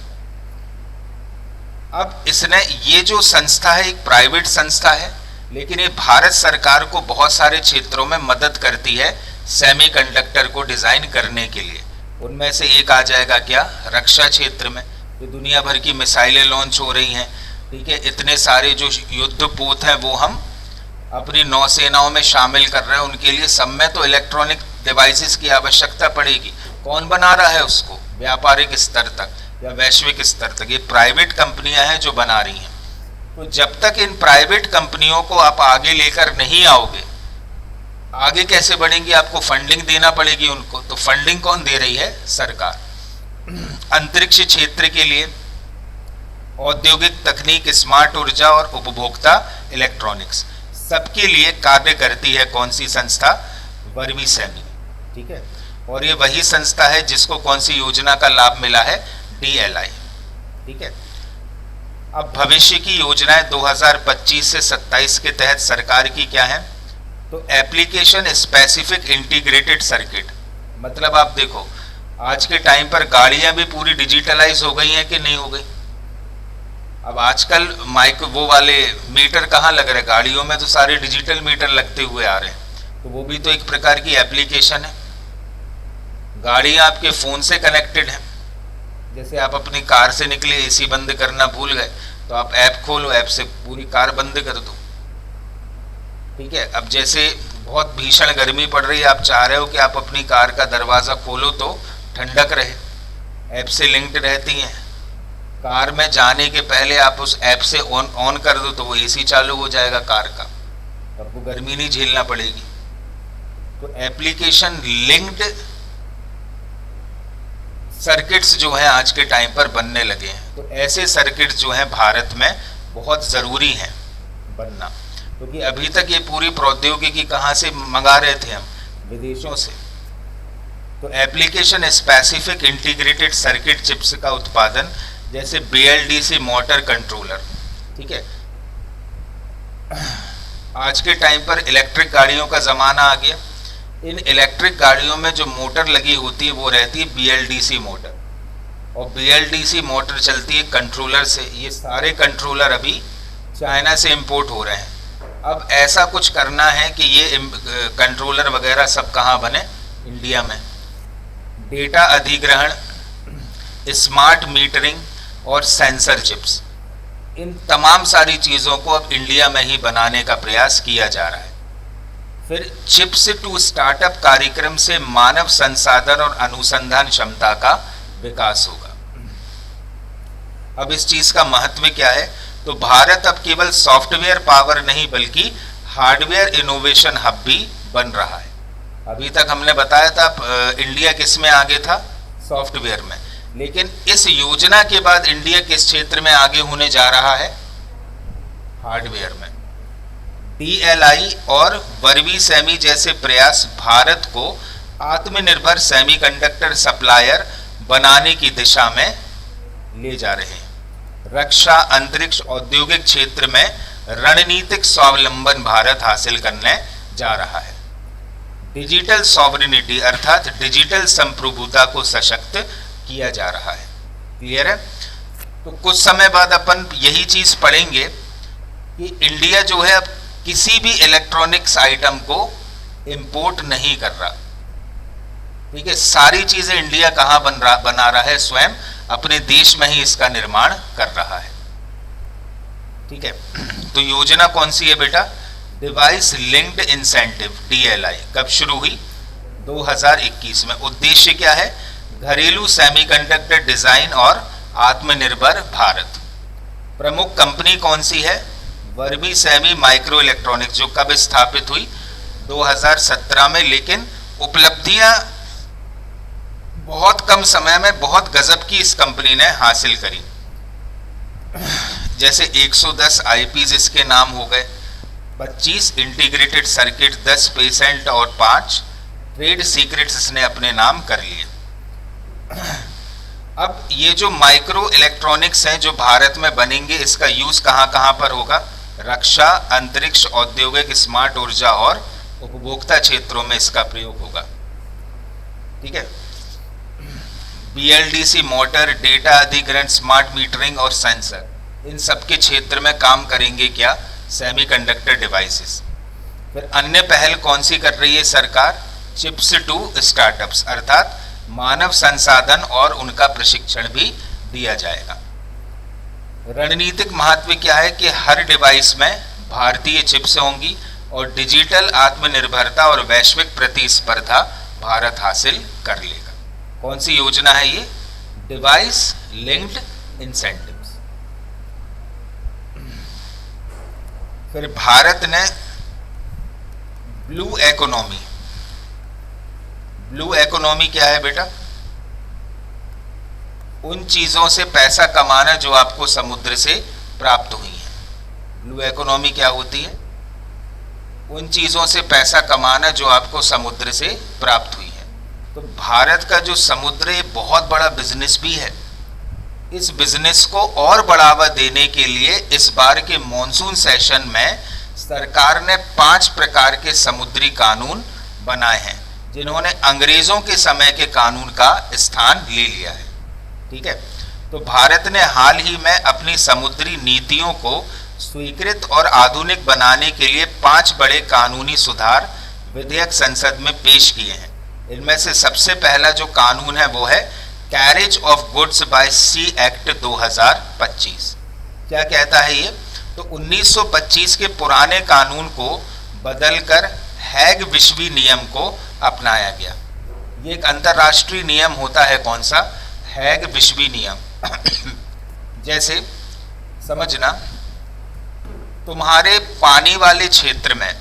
अब इसने, ये जो संस्था है एक प्राइवेट संस्था है, लेकिन ये भारत सरकार को बहुत सारे क्षेत्रों में मदद करती है सेमीकंडक्टर को डिजाइन करने के लिए। उनमें से एक आ जाएगा क्या? रक्षा क्षेत्र में। तो दुनिया भर की मिसाइलें लॉन्च हो रही हैं, ठीक है, इतने सारे जो युद्धपोत हैं वो हम अपनी नौसेनाओं में शामिल कर रहे हैं। उनके लिए सब में तो इलेक्ट्रॉनिक डिवाइसेस की आवश्यकता पड़ेगी। कौन बना रहा है उसको? व्यापारिक स्तर तक या वैश्विक स्तर तक ये प्राइवेट कंपनियां हैं जो बना रही हैं। तो जब तक इन प्राइवेट कंपनियों को आप आगे लेकर नहीं आओगे, आगे कैसे बढ़ेंगी? आपको फंडिंग देना पड़ेगी उनको। तो फंडिंग कौन दे रही है? सरकार। अंतरिक्ष क्षेत्र के लिए औद्योगिक तकनीक, स्मार्ट ऊर्जा और उपभोक्ता इलेक्ट्रॉनिक्स, सबके लिए कार्य करती है कौन सी संस्था? Vermi semi. ठीक है, और ये वही संस्था है जिसको कौन सी योजना का लाभ मिला है? DLI। ठीक है, अब भविष्य की योजनाएं 2025 से 27 के तहत सरकार की क्या है? तो एप्लीकेशन स्पेसिफिक इंटीग्रेटेड सर्किट, मतलब आप देखो आज के टाइम पर गाड़ियां भी पूरी डिजिटलाइज हो गई हैं कि नहीं हो गई? अब आजकल वो वाले मीटर कहाँ लग रहे? गाड़ियों में तो सारे डिजिटल मीटर लगते हुए आ रहे हैं, तो वो भी तो एक प्रकार की एप्लीकेशन है। गाड़ियां आपके फोन से कनेक्टेड हैं, जैसे आप अपनी कार से निकले, AC बंद करना भूल गए, तो आप ऐप खोलो, ऐप से पूरी कार बंद कर दो। ठीक है, अब जैसे बहुत भीषण गर्मी पड़ रही है, आप चाह रहे हो कि आप अपनी कार का दरवाज़ा खोलो तो ठंडक रहे, ऐप से लिंक्ड रहती हैं। कार में जाने के पहले आप उस ऐप से ऑन कर दो तो वो AC चालू हो जाएगा कार का, आपको गर्मी नहीं झेलना पड़ेगी। तो एप्लीकेशन लिंक्ड सर्किट्स जो हैं आज के टाइम पर बनने लगे हैं। तो ऐसे सर्किट्स जो हैं भारत में बहुत ज़रूरी हैं बनना, क्योंकि अभी तक ये पूरी प्रौद्योगिकी कहाँ से मंगा रहे थे हम? विदेशों से। तो application specific integrated circuit chips का उत्पादन, जैसे BLDC मोटर कंट्रोलर। ठीक है, आज के टाइम पर इलेक्ट्रिक गाड़ियों का ज़माना आ गया। इन इलेक्ट्रिक गाड़ियों में जो मोटर लगी होती है वो रहती है BLDC मोटर, और BLDC मोटर चलती है कंट्रोलर से। ये सारे कंट्रोलर अभी चाइना से इंपोर्ट हो रहे हैं। अब ऐसा कुछ करना है कि ये कंट्रोलर वगैरह सब कहाँ बने? इंडिया में। डेटा अधिग्रहण, स्मार्ट मीटरिंग और सेंसर चिप्स, इन तमाम सारी चीज़ों को अब इंडिया में ही बनाने का प्रयास किया जा रहा है। फिर चिप्स टू स्टार्टअप कार्यक्रम से मानव संसाधन और अनुसंधान क्षमता का विकास होगा। अब इस चीज का महत्व क्या है? तो भारत अब केवल सॉफ्टवेयर पावर नहीं बल्कि हार्डवेयर इनोवेशन हब भी बन रहा है। अभी तक हमने बताया था इंडिया किस में आगे था? सॉफ्टवेयर में। लेकिन इस योजना के बाद इंडिया किस क्षेत्र में आगे होने जा रहा है? हार्डवेयर में। DLI और वर्मी सेमी जैसे प्रयास भारत को आत्मनिर्भर सेमीकंडक्टर सप्लायर बनाने की दिशा में ले जा रहे हैं। रक्षा, अंतरिक्ष, औद्योगिक क्षेत्र में रणनीतिक स्वावलंबन भारत हासिल करने जा रहा है। डिजिटल सॉवरेनिटी अर्थात डिजिटल संप्रभुता को सशक्त किया जा रहा है। क्लियर है? तो कुछ समय बाद अपन यही चीज पढ़ेंगे कि इंडिया जो है अब किसी भी इलेक्ट्रॉनिक्स आइटम को इंपोर्ट नहीं कर रहा। ठीक है, सारी चीजें इंडिया कहाँ बना रहा है? स्वयं अपने देश में ही इसका निर्माण कर रहा है। ठीक है, तो योजना कौन सी है बेटा? Device linked incentive DLI। कब शुरू हुई? 2021 में। उद्देश्य क्या है? घरेलू सेमीकंडक्टर डिजाइन और आत्मनिर्भर भारत। प्रमुख कंपनी कौन सी है? वर्मी सेमी माइक्रो इलेक्ट्रॉनिक्स, जो कब स्थापित हुई? 2017 में। लेकिन उपलब्धियां बहुत कम समय में बहुत गजब की इस कंपनी ने हासिल करी। जैसे 110 IPs इसके नाम हो गए, 25 इंटीग्रेटेड सर्किट, 10 पेटेंट और 5 ट्रेड सीक्रेट्स इसने अपने नाम कर लिए। अब ये जो माइक्रो इलेक्ट्रॉनिक्स हैं जो भारत में बनेंगे, इसका यूज कहाँ कहाँ पर होगा? रक्षा, अंतरिक्ष, औद्योगिक, स्मार्ट ऊर्जा और उपभोक्ता क्षेत्रों में इसका प्रयोग होगा। ठीक है, BLDC मोटर, डेटा अधिग्रहण, स्मार्ट मीटरिंग और सेंसर, इन सब के क्षेत्र में काम करेंगे क्या? Semiconductor devices. फिर अन्य पहल कौन सी कर रही है सरकार? चिप्स टू स्टार्टअप्स, अर्थात मानव संसाधन और उनका प्रशिक्षण भी दिया जाएगा। रणनीतिक महत्व क्या है कि हर डिवाइस में भारतीय चिप्स होंगी और डिजिटल आत्मनिर्भरता और वैश्विक प्रतिस्पर्धा भारत हासिल कर लेगा। कौन सी योजना है ये? Device linked incentives. फिर भारत ने ब्लू इकोनॉमी। ब्लू इकोनॉमी क्या है बेटा? उन चीजों से पैसा कमाना जो आपको समुद्र से प्राप्त हुई है। ब्लू इकोनॉमी क्या होती है? उन चीज़ों से पैसा कमाना जो आपको समुद्र से प्राप्त हुई है। तो भारत का जो समुद्र है बहुत बड़ा बिजनेस भी है। इस बिजनेस को और बढ़ावा देने के लिए इस बार के मॉनसून सेशन में सरकार ने 5 प्रकार के समुद्री कानून बनाए हैं, जिन्होंने अंग्रेजों के समय के कानून का स्थान ले लिया है। ठीक है, तो भारत ने हाल ही में अपनी समुद्री नीतियों को स्वीकृत और आधुनिक बनाने के लिए 5 बड़े कानूनी सुधार विधेयक संसद में पेश किए हैं। इनमें से सबसे पहला जो कानून है वो है carriage of goods by sea act 2025। क्या कहता है ये? तो 1925 के पुराने कानून को बदलकर हैग विश्वी नियम को अपनाया गया। ये एक अंतर्राष्ट्रीय नियम होता है। कौन सा? हैग विश्वी नियम। जैसे समझना, तुम्हारे पानी वाले क्षेत्र में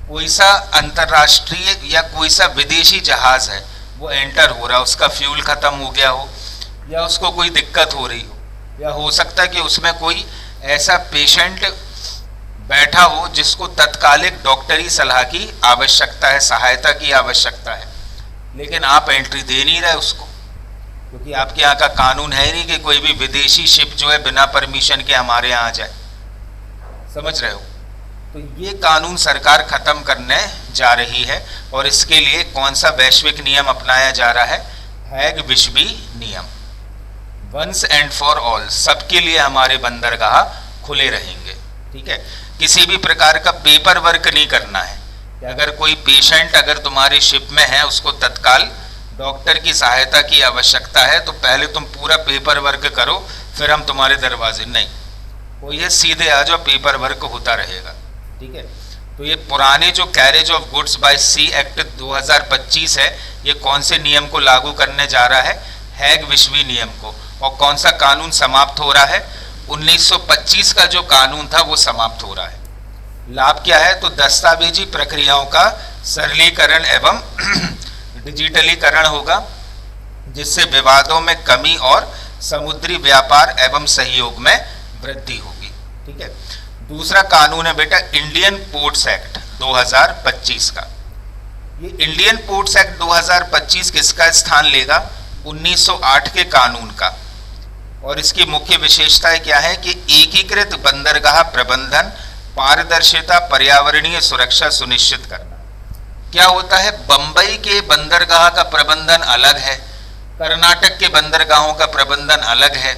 कोई सा अंतर्राष्ट्रीय या कोई सा विदेशी जहाज है, वो एंटर हो रहा है, उसका फ्यूल खत्म हो गया हो या उसको कोई दिक्कत हो रही हो, या हो सकता है कि उसमें कोई ऐसा पेशेंट बैठा हो जिसको तत्कालिक डॉक्टरी सलाह की आवश्यकता है, सहायता की आवश्यकता है, लेकिन आप एंट्री दे नहीं रहे उसको, क्योंकि आपके यहाँ का कानून है नहीं कि कोई भी विदेशी शिप जो है बिना परमिशन के हमारे यहाँ आ जाए। समझ रहे हो? तो ये कानून सरकार खत्म करने जा रही है और इसके लिए कौन सा वैश्विक नियम अपनाया जा रहा है? हैग विश्वी नियम। वंस एंड फॉर ऑल, सबके लिए हमारे बंदरगाह खुले रहेंगे। ठीक है, किसी भी प्रकार का पेपर वर्क नहीं करना है कि अगर कोई पेशेंट अगर तुम्हारे शिप में है, उसको तत्काल डॉक्टर की सहायता की आवश्यकता है, तो पहले तुम पूरा पेपर वर्क करो, फिर हम तुम्हारे दरवाजे नहीं, वो ये सीधे आ जाओ, पेपर वर्क होता रहेगा। ठीक है, तो ये पुराने जो carriage of goods by sea act 2025 है, ये कौन से नियम को लागू करने जा रहा है? हैग विश्वी नियम को। और कौन सा कानून समाप्त हो रहा है? 1925 का जो कानून था वो समाप्त हो रहा है। लाभ क्या है? तो दस्तावेजी प्रक्रियाओं का सरलीकरण एवं डिजिटलीकरण होगा, जिससे विवादों में कमी और समुद्री व्यापार एवं सहयोग में वृद्धि होगी। ठीक है, दूसरा कानून है बेटा इंडियन पोर्ट्स एक्ट 2025 का। ये इंडियन पोर्ट्स एक्ट 2025 किसका स्थान लेगा? 1908 के कानून का। और इसकी मुख्य विशेषताएं क्या है कि एकीकृत बंदरगाह प्रबंधन, पारदर्शिता, पर्यावरणीय सुरक्षा सुनिश्चित करना। क्या होता है? बंबई के बंदरगाह का प्रबंधन अलग है, कर्नाटक के बंदरगाहों का प्रबंधन अलग है,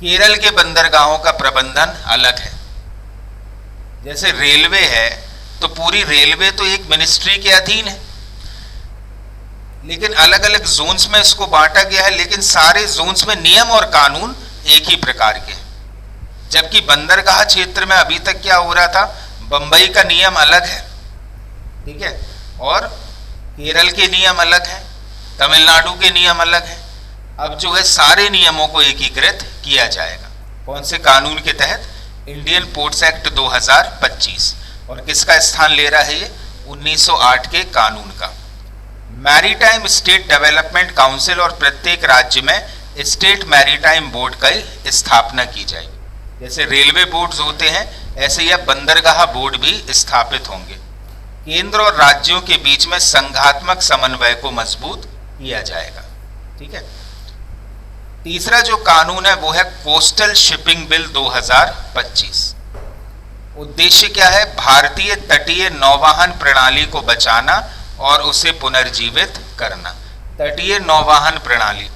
केरल के बंदरगाहों का प्रबंधन अलग है। जैसे रेलवे है तो पूरी रेलवे तो एक मिनिस्ट्री के अधीन है, लेकिन अलग अलग जोन्स में इसको बांटा गया है, लेकिन सारे जोन्स में नियम और कानून एक ही प्रकार के हैं। जबकि बंदरगाह क्षेत्र में अभी तक क्या हो रहा था? बंबई का नियम अलग है, ठीक है, और केरल के नियम अलग हैं, तमिलनाडु के नियम अलग हैं। अब जो है सारे नियमों को एकीकृत किया जाएगा। कौन से कानून के तहत? Indian ports act 2025। और किसका स्थान ले रहा है ये? 1908 के कानून का। मैरीटाइम स्टेट डेवलपमेंट काउंसिल, और प्रत्येक राज्य में स्टेट मैरीटाइम बोर्ड की स्थापना की जाएगी। जैसे रेलवे बोर्ड्स होते हैं, ऐसे यह बंदरगाह बोर्ड भी स्थापित होंगे। केंद्र और राज्यों के बीच में संघात्मक समन्वय को मजबूत किया जाएगा। ठीक है, तीसरा जो कानून है वो है कोस्टल शिपिंग बिल 2025। उद्देश्य क्या है? भारतीय तटीय नौवाहन प्रणाली को बचाना और उसे पुनर्जीवित करना। तटीय नौवाहन प्रणाली,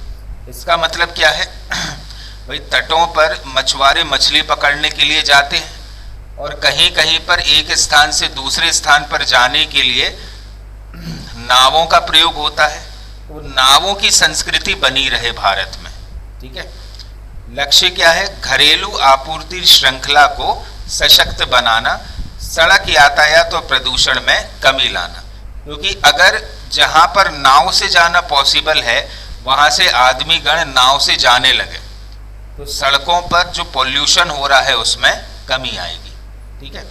इसका मतलब क्या है? भाई तटों पर मछुआरे मछली पकड़ने के लिए जाते हैं और कहीं कहीं पर एक स्थान से दूसरे स्थान पर जाने के लिए नावों का प्रयोग होता है। तो नावों की संस्कृति बनी रहे भारत में। ठीक है, लक्ष्य क्या है? घरेलू आपूर्ति श्रृंखला को सशक्त बनाना, सड़क यातायात और प्रदूषण में कमी लाना। क्योंकि अगर जहां पर नाव से जाना पॉसिबल है वहां से आदमी गण नाव से जाने लगे तो सड़कों पर जो पोल्यूशन हो रहा है उसमें कमी आएगी। ठीक है,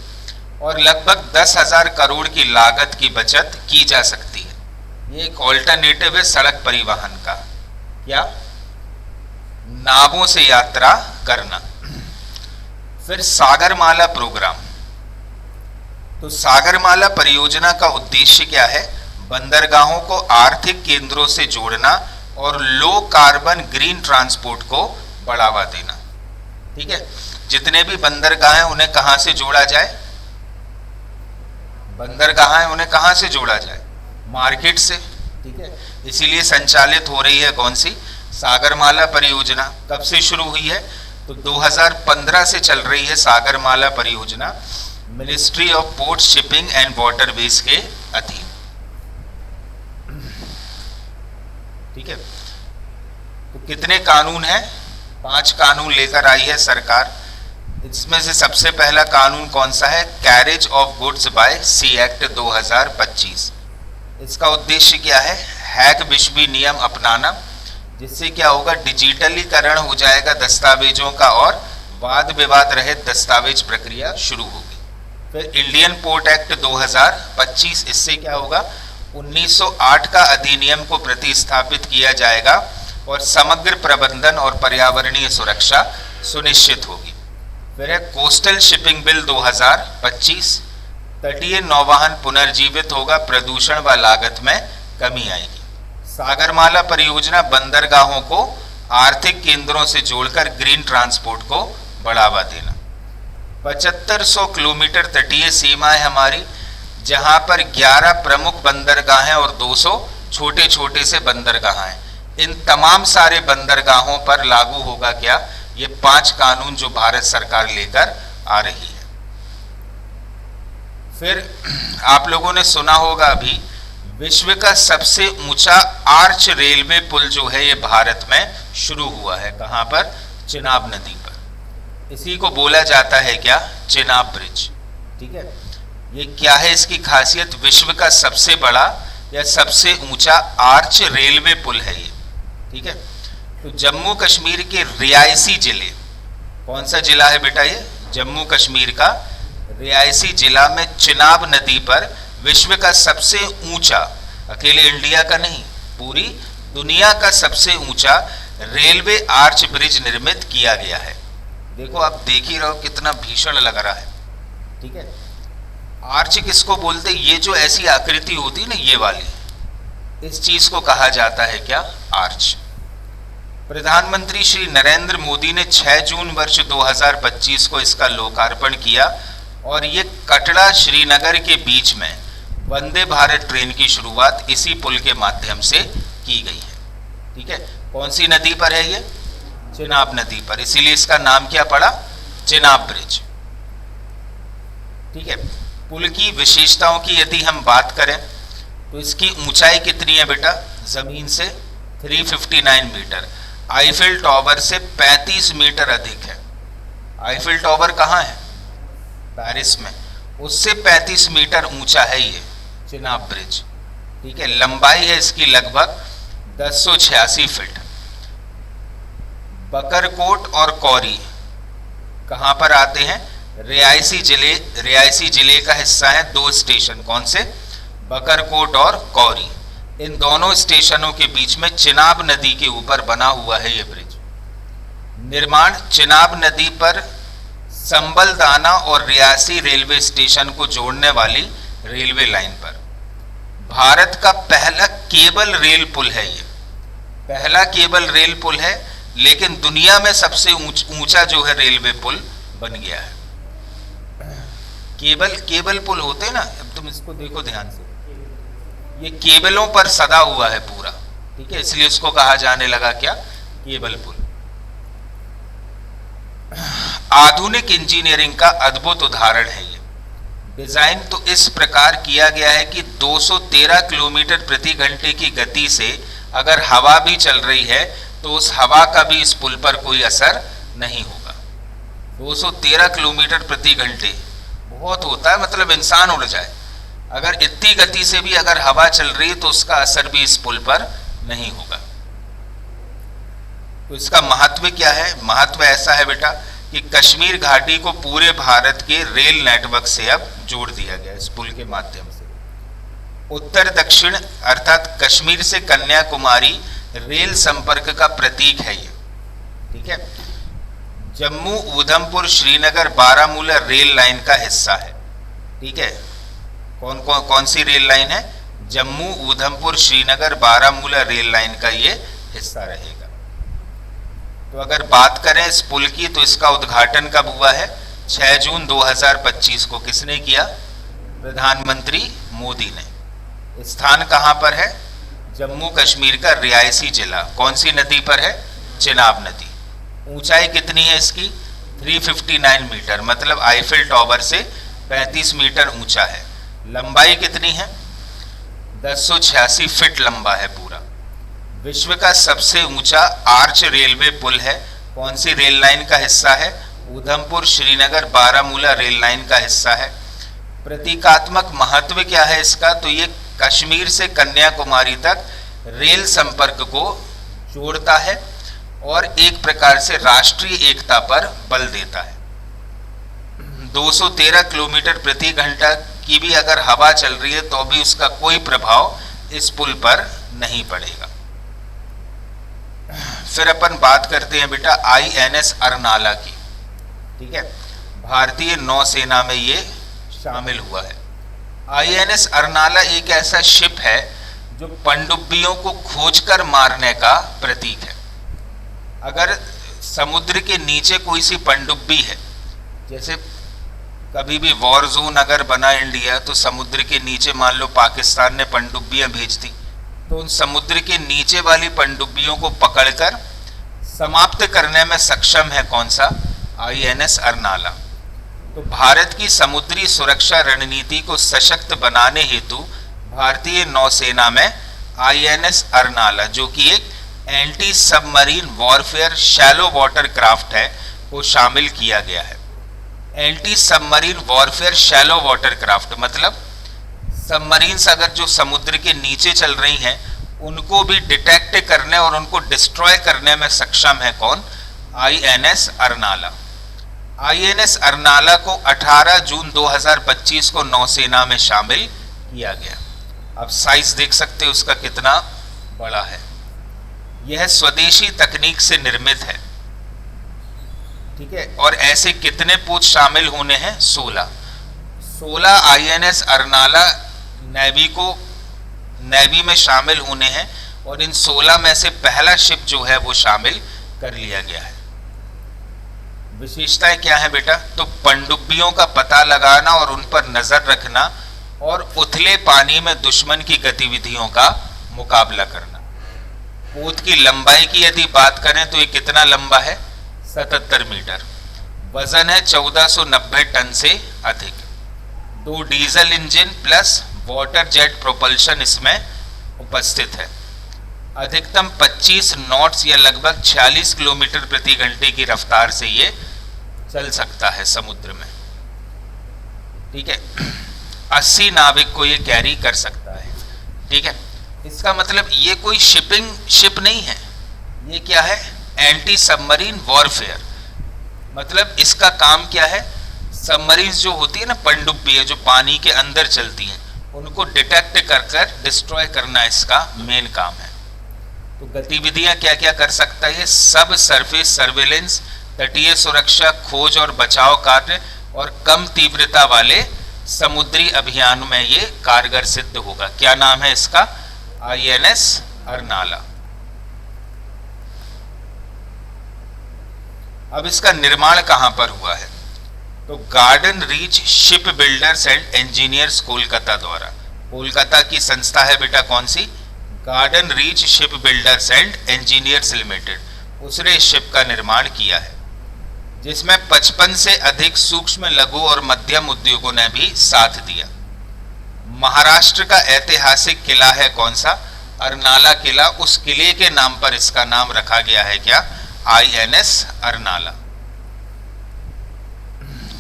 और लगभग 10,000 करोड़ की लागत की बचत की जा सकती है। ये एक ऑल्टरनेटिव है सड़क परिवहन का। क्या? नावों से यात्रा करना। फिर सागरमाला प्रोग्राम, तो सागरमाला परियोजना का उद्देश्य क्या है? बंदरगाहों को आर्थिक केंद्रों से जोड़ना और लो कार्बन ग्रीन ट्रांसपोर्ट को बढ़ावा देना। ठीक है, जितने भी बंदरगाह हैं उन्हें कहां से जोड़ा जाए? बंदरगाह हैं उन्हें कहां से जोड़ा जाए? मार्केट से। ठीक है, इसीलिए संचालित हो रही है कौन सी? सागरमाला परियोजना। कब से शुरू हुई है? तो 2015 से चल रही है सागरमाला परियोजना, ministry of port, shipping and waterways के अधीन। ठीक है, तो कितने कानून हैं? 5 कानून लेकर आई है सरकार। इसमें से सबसे पहला कानून कौन सा है? Carriage of goods by sea act 2025। इसका उद्देश्य क्या है? हैग बिशबी नियम अपनाना, जिससे क्या होगा? डिजिटलीकरण हो जाएगा दस्तावेजों का और वाद विवाद रहित दस्तावेज प्रक्रिया शुरू होगी। फिर इंडियन पोर्ट एक्ट 2025, इससे क्या होगा? 1908 का अधिनियम को प्रतिस्थापित किया जाएगा और समग्र प्रबंधन और पर्यावरणीय सुरक्षा सुनिश्चित होगी। फिर है कोस्टल शिपिंग बिल 2025, तटीय नौवहन पुनर्जीवित होगा, प्रदूषण व लागत में कमी आएगी। सागरमाला परियोजना बंदरगाहों को आर्थिक केंद्रों से जोड़कर ग्रीन ट्रांसपोर्ट को बढ़ावा देना। 7500 किलोमीटर तटीय सीमा है हमारी, जहां पर 11 प्रमुख बंदरगाह हैं और 200 छोटे छोटे से बंदरगाह हैं। इन तमाम सारे बंदरगाहों पर लागू होगा क्या? ये 5 कानून जो भारत सरकार लेकर आ रही है। फिर आप लोगों ने सुना होगा अभी, विश्व का सबसे ऊंचा आर्च रेलवे पुल जो है ये भारत में शुरू हुआ है। कहां पर? चिनाब नदी पर। इसी को बोला जाता है क्या? चिनाब ब्रिज। ठीक है, ये क्या है इसकी खासियत? विश्व का सबसे बड़ा या सबसे ऊंचा आर्च रेलवे पुल है ये। ठीक है, तो जम्मू कश्मीर के रियासी जिले, कौन सा जिला है बेटा ये? जम्मू कश्मीर का रियासी जिला में चिनाब नदी पर विश्व का सबसे ऊंचा, अकेले इंडिया का नहीं, पूरी दुनिया का सबसे ऊंचा रेलवे आर्च ब्रिज निर्मित किया गया है। देखो, आप देख ही रहो कितना भीषण लग रहा है। ठीक है, आर्च किसको बोलते? ये जो ऐसी आकृति होती है ना, ये वाली, इस चीज को कहा जाता है क्या? आर्च। प्रधानमंत्री श्री नरेंद्र मोदी ने 6 जून वर्ष 2025 को इसका लोकार्पण किया और ये कटरा श्रीनगर के बीच में वंदे भारत ट्रेन की शुरुआत इसी पुल के माध्यम से की गई है। ठीक है, कौन सी नदी पर है ये? चिनाब नदी पर, इसीलिए इसका नाम क्या पड़ा? चिनाब ब्रिज। ठीक है, पुल की विशेषताओं की यदि हम बात करें तो इसकी ऊंचाई कितनी है बेटा? जमीन से 359 मीटर, आईफिल टावर से 35 मीटर अधिक है। आईफिल टावर कहाँ है? पेरिस में, उससे 35 मीटर ऊंचा है ये चिनाब ब्रिज। ठीक है, लंबाई है इसकी लगभग 1086 फीट। बकरकोट और कौरी कहां पर आते हैं? रियासी जिले का हिस्सा है। 2 स्टेशन, कौन से? बकरकोट और कौरी। इन दोनों स्टेशनों के बीच में चिनाब नदी के ऊपर बना हुआ है ये ब्रिज। निर्माण चिनाब नदी पर संबलदाना और रियासी रेलवे स्टेशन को जोड़ने वाली रेलवे लाइन पर। भारत का पहला केबल रेल पुल है ये, पहला केबल रेल पुल है, लेकिन दुनिया में सबसे ऊंचा जो है रेलवे पुल बन गया है। केबल पुल होते हैं ना, अब तुम इसको देखो ध्यान से, ये केबलों पर सदा हुआ है पूरा। ठीक है, इसलिए उसको कहा जाने लगा क्या? केबल पुल। आधुनिक इंजीनियरिंग का अद्भुत उदाहरण है ये। डिजाइन तो इस प्रकार किया गया है कि 213 किलोमीटर प्रति घंटे की गति से अगर हवा भी चल रही है तो उस हवा का भी इस पुल पर कोई असर नहीं होगा। 213 किलोमीटर प्रति घंटे बहुत होता है, मतलब इंसान उड़ जाए। अगर इतनी गति से भी अगर हवा चल रही है तो उसका असर भी इस पुल पर नहीं होगा। तो इसका महत्व क्या है? महत्व ऐसा है बेटा कि कश्मीर घाटी को पूरे भारत के रेल नेटवर्क से अब जोड़ दिया गया इस पुल के माध्यम से। उत्तर दक्षिण अर्थात कश्मीर से कन्याकुमारी रेल संपर्क का प्रतीक है ये। ठीक है, जम्मू उधमपुर श्रीनगर बारामूला रेल लाइन का हिस्सा है। ठीक है, कौन सी रेल लाइन है? जम्मू उधमपुर श्रीनगर बारामूला रेल लाइन का ये हिस्सा रहेगा। तो अगर बात करें इस पुल की, तो इसका उद्घाटन कब हुआ है? 6 जून 2025 को। किसने किया? प्रधानमंत्री मोदी ने। स्थान कहां पर है? जम्मू कश्मीर का रियासी जिला। कौन सी नदी पर है? चिनाब नदी। ऊंचाई कितनी है इसकी? 359 मीटर, मतलब आईफिल टावर से 35 मीटर ऊंचा है। लंबाई कितनी है? 1086 फीट लंबा है पूरा। विश्व का सबसे ऊंचा आर्च रेलवे पुल है। कौन सी रेल लाइन का हिस्सा है? उधमपुर श्रीनगर बारामूला रेल लाइन का हिस्सा है। प्रतीकात्मक महत्व क्या है इसका? तो ये कश्मीर से कन्याकुमारी तक रेल संपर्क को जोड़ता है और एक प्रकार से राष्ट्रीय एकता पर बल देता है। 213 किलोमीटर प्रति घंटा की भी अगर हवा चल रही है तो भी उसका कोई प्रभाव इस पुल पर नहीं पड़ेगा। फिर अपन बात करते हैं बेटा INS अरनाला की। ठीक है, भारतीय नौसेना में ये शामिल हुआ है। INS अरनाला एक ऐसा शिप है जो पनडुब्बियों को खोजकर मारने का प्रतीक है। अगर समुद्र के नीचे कोई सी पनडुब्बी है, जैसे कभी भी वॉर जोन अगर बना इंडिया, तो समुद्र के नीचे मान लो पाकिस्तान ने पनडुब्बियां भेज दी, तो उन समुद्र के नीचे वाली पनडुब्बियों को पकड़कर समाप्त करने में सक्षम है कौन सा? INS अरनाला। तो भारत की समुद्री सुरक्षा रणनीति को सशक्त बनाने हेतु भारतीय नौसेना में INS अरनाला, जो कि एक anti submarine warfare shallow water craft है, को शामिल किया गया है। Anti submarine warfare shallow water craft मतलब सबमरीन्स अगर जो समुद्र के नीचे चल रही हैं उनको भी डिटेक्ट करने और उनको डिस्ट्रॉय करने में सक्षम है कौन? INS अरनाला। INS अरनाला को 18 जून 2025 को नौसेना में शामिल किया गया। अब साइज देख सकते हो उसका कितना बड़ा है। यह स्वदेशी तकनीक से निर्मित है। ठीक है, और ऐसे कितने पोत शामिल होने हैं? 16 INS अरनाला नेवी में शामिल होने हैं और इन 16 में से पहला शिप जो है वो शामिल कर लिया गया है। विशेषताएं क्या है बेटा? तो पनडुब्बियों का पता लगाना और उन पर नजर रखना और उथले पानी में दुश्मन की गतिविधियों का मुकाबला करना। पोत की लंबाई की यदि बात करें तो ये कितना लंबा है? 77 मीटर। वजन है 1490 टन से अधिक। 2 diesel engine plus water jet propulsion इसमें उपस्थित है। अधिकतम 25 नॉट्स या लगभग 46 किलोमीटर प्रति घंटे की रफ्तार से ये चल सकता है समुद्र में। ठीक है, 80 नाविक को ये कैरी कर सकता है। ठीक है, इसका मतलब ये कोई शिप नहीं है, ये क्या है? Anti submarine warfare. मतलब इसका काम क्या है? सबमरीन्स जो होती है ना, पनडुब्बी है जो पानी के अंदर चलती हैं, उनको डिटेक्ट कर डिस्ट्रॉय करना इसका मेन काम है। तो गतिविधियां क्या क्या कर सकता है? सब सरफेस सर्वेलेंस, तटीय सुरक्षा, खोज और बचाव कार्य और कम तीव्रता वाले समुद्री अभियान में ये कारगर सिद्ध होगा। क्या नाम है इसका? INS अरनाला। अब इसका निर्माण कहां पर हुआ है? तो garden reach ship builders and engineers Kolkata द्वारा। कोलकाता की संस्था है बेटा कौन सी? Garden reach ship builders and engineers limited. उसने इस शिप का निर्माण किया है, जिसमें 55 से अधिक सूक्ष्म, लघु और मध्यम उद्योगों ने भी साथ दिया। महाराष्ट्र का ऐतिहासिक किला है कौन सा? अरनाला किला। उस किले के नाम पर इसका नाम रखा गया है क्या? INS अरनाला।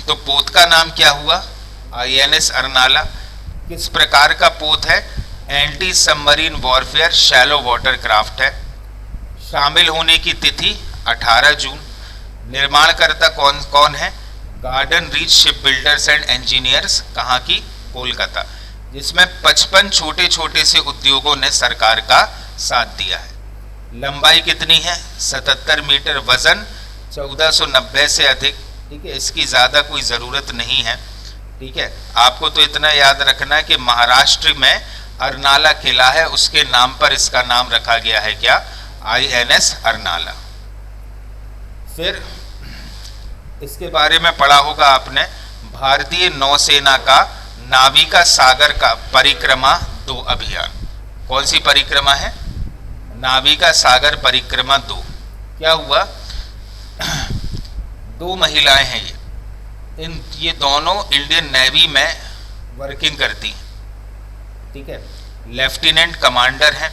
तो पोत का नाम क्या हुआ? INS अरनाला। किस प्रकार का पोत है? Anti submarine warfare shallow water craft है। शामिल होने की तिथि 18 जून। निर्माणकर्ता कौन कौन है? Garden reach ship builders and engineers. कहाँ की? कोलकाता। जिसमें 55 छोटे छोटे से उद्योगों ने सरकार का साथ दिया है। लंबाई कितनी है? 77 मीटर। वजन 1490 से अधिक। ठीक है, इसकी ज़्यादा कोई ज़रूरत नहीं है। ठीक है, आपको तो इतना याद रखना है कि महाराष्ट्र में अरनाला किला है, उसके नाम पर इसका नाम रखा गया है क्या, INS अरनाला। फिर इसके बारे में पढ़ा होगा आपने, भारतीय नौसेना का नाविका सागर का परिक्रमा 2 अभियान। कौन सी परिक्रमा है, नाविका सागर परिक्रमा 2। क्या हुआ, 2 महिलाएं हैं ये दोनों इंडियन नेवी में वर्किंग करती हैं, ठीक है, लेफ्टिनेंट कमांडर हैं।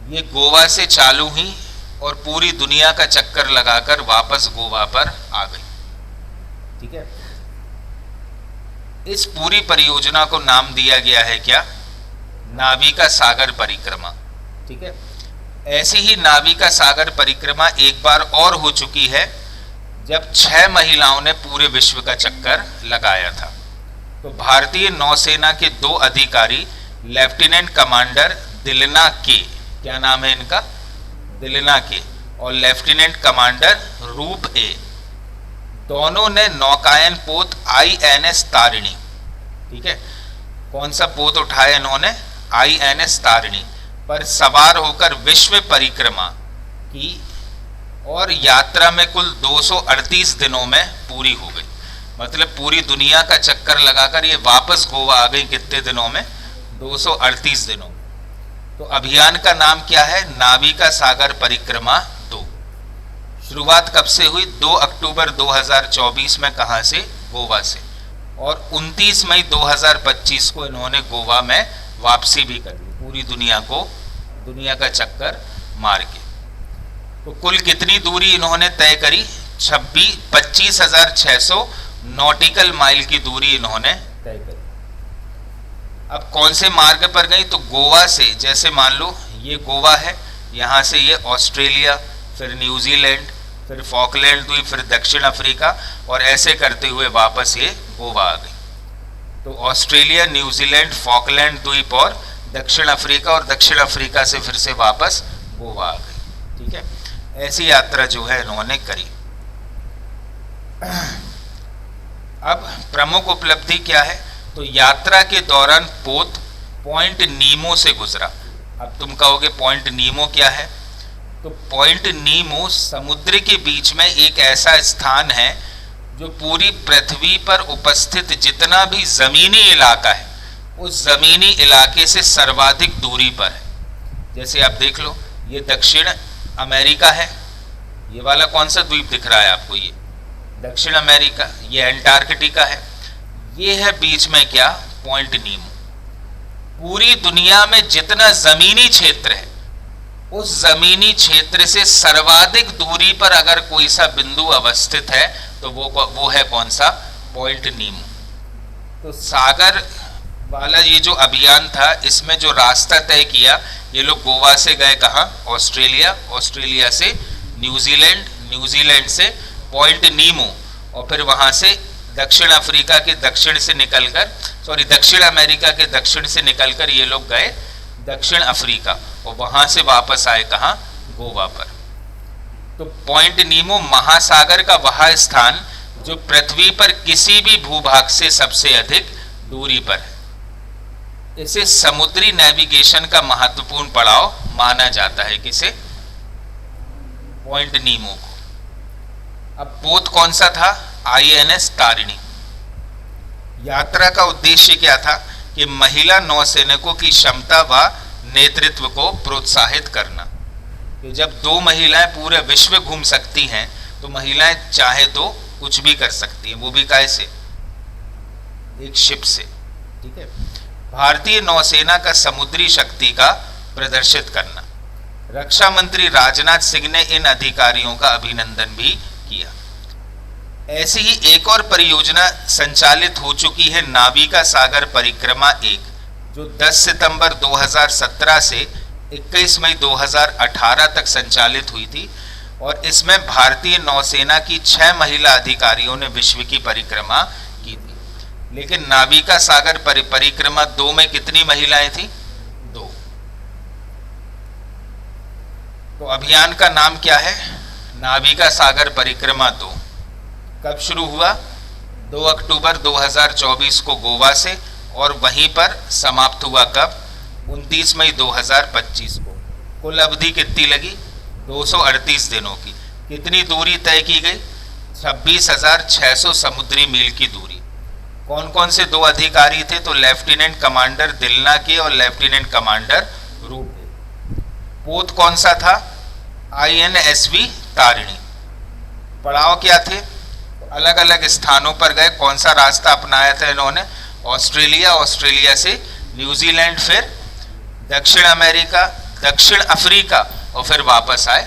ये गोवा से चालू हुई और पूरी दुनिया का चक्कर लगाकर वापस गोवा पर आ गई, ठीक है। इस पूरी परियोजना को नाम दिया गया है क्या, नाविका सागर परिक्रमा, ठीक है। ऐसी ही नाविका सागर परिक्रमा एक बार और हो चुकी है जब 6 महिलाओं ने पूरे विश्व का चक्कर लगाया था। तो भारतीय नौसेना के 2 अधिकारी, लेफ्टिनेंट कमांडर दिलना के, क्या नाम है इनका, दिलना के, और लेफ्टिनेंट कमांडर रूप ए, दोनों ने नौकायन पोत INS तारिणी, ठीक है, कौन सा पोत उठाया इन्होंने, INS तारिणी पर सवार होकर विश्व परिक्रमा की और यात्रा में कुल 238 दिनों में पूरी हो गई। मतलब पूरी दुनिया का चक्कर लगाकर ये वापस गोवा आ गई कितने दिनों में, 238 दिनों में। तो अभियान का नाम क्या है, नाविका सागर परिक्रमा 2। शुरुआत कब से हुई, 2 अक्टूबर 2024 में, कहाँ से, गोवा से, और 29 मई 2025 को इन्होंने गोवा में वापसी भी कर ली, पूरी दुनिया का चक्कर मार के। तो कुल कितनी दूरी इन्होंने तय करी, 25,600 नॉटिकल माइल की दूरी इन्होंने तय करी। अब कौन से मार्ग पर गई, तो गोवा से, जैसे मान लो ये गोवा है, यहाँ से ये ऑस्ट्रेलिया, फिर न्यूजीलैंड, फिर फॉकलैंड द्वीप, फिर दक्षिण अफ्रीका, और ऐसे करते हुए वापस ये गोवा आ गई। तो ऑस्ट्रेलिया, न्यूजीलैंड, फॉकलैंड द्वीप और दक्षिण अफ्रीका, और दक्षिण अफ्रीका से फिर से वापस गोवा आ गई, ठीक है। ऐसी यात्रा जो है इन्होंने करी। अब प्रमुख उपलब्धि क्या है, तो यात्रा के दौरान पोत पॉइंट नीमो से गुजरा। अब तुम कहोगे पॉइंट नीमो क्या है, तो पॉइंट नीमो समुद्र के बीच में एक ऐसा स्थान है जो पूरी पृथ्वी पर उपस्थित जितना भी जमीनी इलाका है उस जमीनी इलाके से सर्वाधिक दूरी पर है। जैसे आप देख लो, ये दक्षिण अमेरिका है, ये वाला कौन सा द्वीप दिख रहा है आपको, ये दक्षिण अमेरिका, ये अंटार्कटिका है, ये है बीच में क्या, पॉइंट नीमो। पूरी दुनिया में जितना जमीनी क्षेत्र है उस जमीनी क्षेत्र से सर्वाधिक दूरी पर अगर कोई सा बिंदु अवस्थित है तो वो है कौन सा, पॉइंट नीमो। तो सागर वाला ये जो अभियान था, इसमें जो रास्ता तय किया, ये लोग गोवा से गए कहाँ, ऑस्ट्रेलिया, ऑस्ट्रेलिया से न्यूजीलैंड, न्यूजीलैंड से पॉइंट नीमो, और फिर वहाँ से दक्षिण अफ्रीका के दक्षिण से निकलकर, दक्षिण अमेरिका के दक्षिण से निकलकर ये लोग गए दक्षिण अफ्रीका, और वहाँ से वापस आए कहाँ, गोवा पर। तो पॉइंट नीमो महासागर का वह स्थान जो पृथ्वी पर किसी भी भूभाग से सबसे अधिक दूरी पर है। इसे समुद्री नेविगेशन का महत्वपूर्ण पड़ाव माना जाता है, किसे, पॉइंट नीमो को। अब पोत कौन सा था, INS तारिणी। यात्रा का उद्देश्य क्या था कि महिला नौसैनिकों की क्षमता व नेतृत्व को प्रोत्साहित करना। कि जब 2 महिलाएं पूरे विश्व घूम सकती हैं तो महिलाएं चाहे तो कुछ भी कर सकती हैं, वो भी कैसे, एक शिप से, ठीक है। भारतीय नौसेना का समुद्री शक्ति का प्रदर्शित करना। रक्षा मंत्री राजनाथ सिंह ने इन अधिकारियों का अभिनंदन भी किया। ऐसी ही एक और परियोजना संचालित हो चुकी है, नाविका सागर परिक्रमा 1, जो 10 सितंबर 2017 से 21 मई 2018 तक संचालित हुई थी, और इसमें भारतीय नौसेना की 6 महिला अधिकारियों ने विश्व की परिक्रमा की थी। लेकिन नाविका सागर परिक्रमा 2 में कितनी महिलाएं थी, 2। तो अभियान का नाम क्या है, नाविका सागर परिक्रमा 2। कब शुरू हुआ, 2 अक्टूबर 2024 को गोवा से, और वहीं पर समाप्त हुआ कब? 29 मई 2025 को। कुल अवधि कितनी लगी? 238 दिनों की। कितनी दूरी तय की गई? 26,600 समुद्री मील की दूरी। कौन कौन से दो अधिकारी थे? तो लेफ्टिनेंट कमांडर दिलना के और लेफ्टिनेंट कमांडर रूप के। पोत कौन सा था? INSV तारिणी। पड़ाव क्या थे? अलग अलग स्थानों पर गए। कौन सा रास्ता अपनाया था इन्होंने? ऑस्ट्रेलिया, ऑस्ट्रेलिया से न्यूजीलैंड, फिर दक्षिण अमेरिका, दक्षिण अफ्रीका, और फिर वापस आए।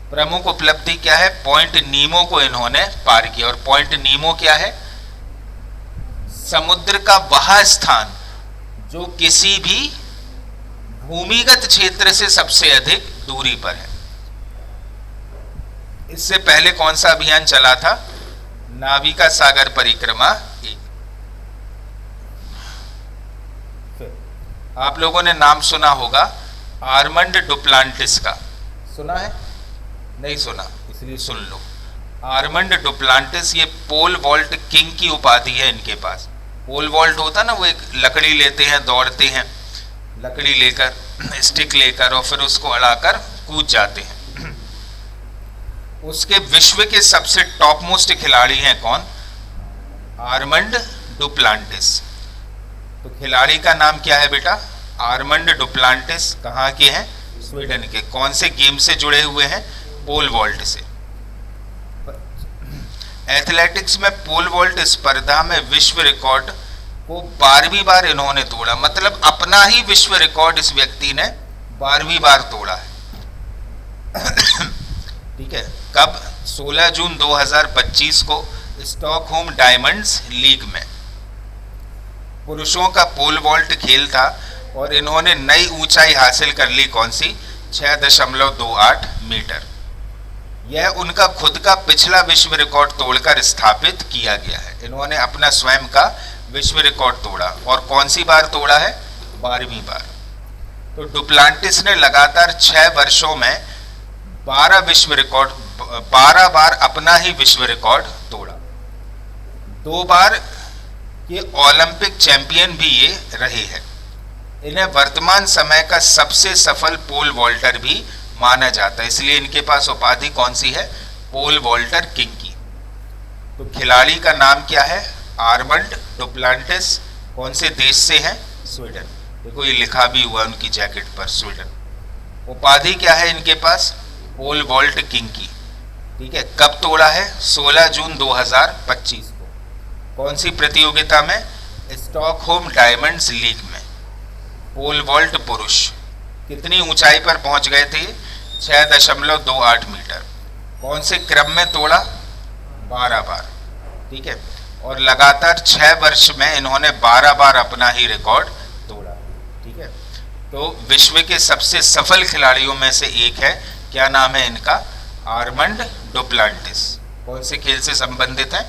प्रमुख उपलब्धि क्या है? पॉइंट नीमो को इन्होंने पार किया। और पॉइंट नीमो क्या है? समुद्र का वह स्थान जो किसी भी भूमिगत क्षेत्र से सबसे अधिक दूरी पर है। इससे पहले कौन सा अभियान चला था? नाविका सागर परिक्रमा 1। आप लोगों ने नाम सुना होगा आर्मंड डुप्लांटिस का। सुना है? नहीं सुना, इसलिए सुन लो। आर्मंड डुप्लांटिस ये पोल वॉल्ट किंग की उपाधि है इनके पास। पोल वॉल्ट होता ना, वो एक लकड़ी लेते हैं, दौड़ते हैं लकड़ी लेकर, स्टिक लेकर, और फिर उसको अड़ाकर कूद जाते हैं। उसके विश्व के सबसे टॉप मोस्ट खिलाड़ी हैं कौन? Armand Duplantis. तो खिलाड़ी का नाम क्या है बेटा? Armand Duplantis. कहाँ के हैं? स्वीडन के। कौन से गेम से जुड़े हुए हैं? पोल वॉल्ट से। एथलेटिक्स में पोल वॉल्ट स्पर्धा में विश्व रिकॉर्ड को 12वीं बार इन्होंने तोड़ा। मतलब अपना ही विश्व रिकॉर्ड इस व्यक्ति ने 12वीं बार तोड़ा है। ठीक है। कब? 16 जून 2025 को स्टॉकहोम डायमंड्स लीग में। पुरुषों का पोल वॉल्ट खेल था और इन्होंने नई ऊंचाई हासिल कर ली। कौन सी? 6.28 मीटर। यह उनका खुद का पिछला विश्व रिकॉर्ड तोड़कर स्थापित किया गया है। इन्होंने अपना स्वयं का विश्व रिकॉर्ड तोड़ा। और कौन सी बार तोड़ा है? 12वीं बार। तो डुप्लांटिस ने लगातार 6 वर्षों में 12 बार अपना ही विश्व रिकॉर्ड तोड़ा। 2 बार ये ओलंपिक चैंपियन भी ये रहे हैं। इन्हें वर्तमान समय का सबसे सफल पोल वॉल्टर भी माना जाता है, इसलिए इनके पास उपाधि कौन सी है? पोल वॉल्टर किंग की। तो खिलाड़ी का नाम क्या है? Armand Duplantis. कौन से देश से हैं? स्वीडन। देखो ये लिखा भी हुआ उनकी जैकेट पर, स्वीडन। उपाधि क्या है इनके पास? पोल वॉल्ट किंग की। ठीक है। कब तोड़ा है? 16 जून 2025 को। कौन सी प्रतियोगिता में? स्टॉकहोम डायमंड्स लीग में। पोल वॉल्ट पुरुष। कितनी ऊंचाई पर पहुंच गए थे? 6.28 मीटर। कौन से क्रम में तोड़ा? 12 बार। ठीक है। और लगातार 6 वर्ष में इन्होंने 12 बार अपना ही रिकॉर्ड तोड़ा। ठीक है। तो विश्व के सबसे सफल खिलाड़ियों में से एक है। क्या नाम है इनका? Armand Duplantis. कौन से खेल से संबंधित है?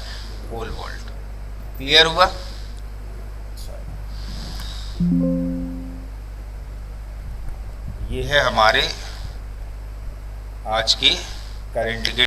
Pole vault. क्लियर हुआ? ये है हमारे आज की करंट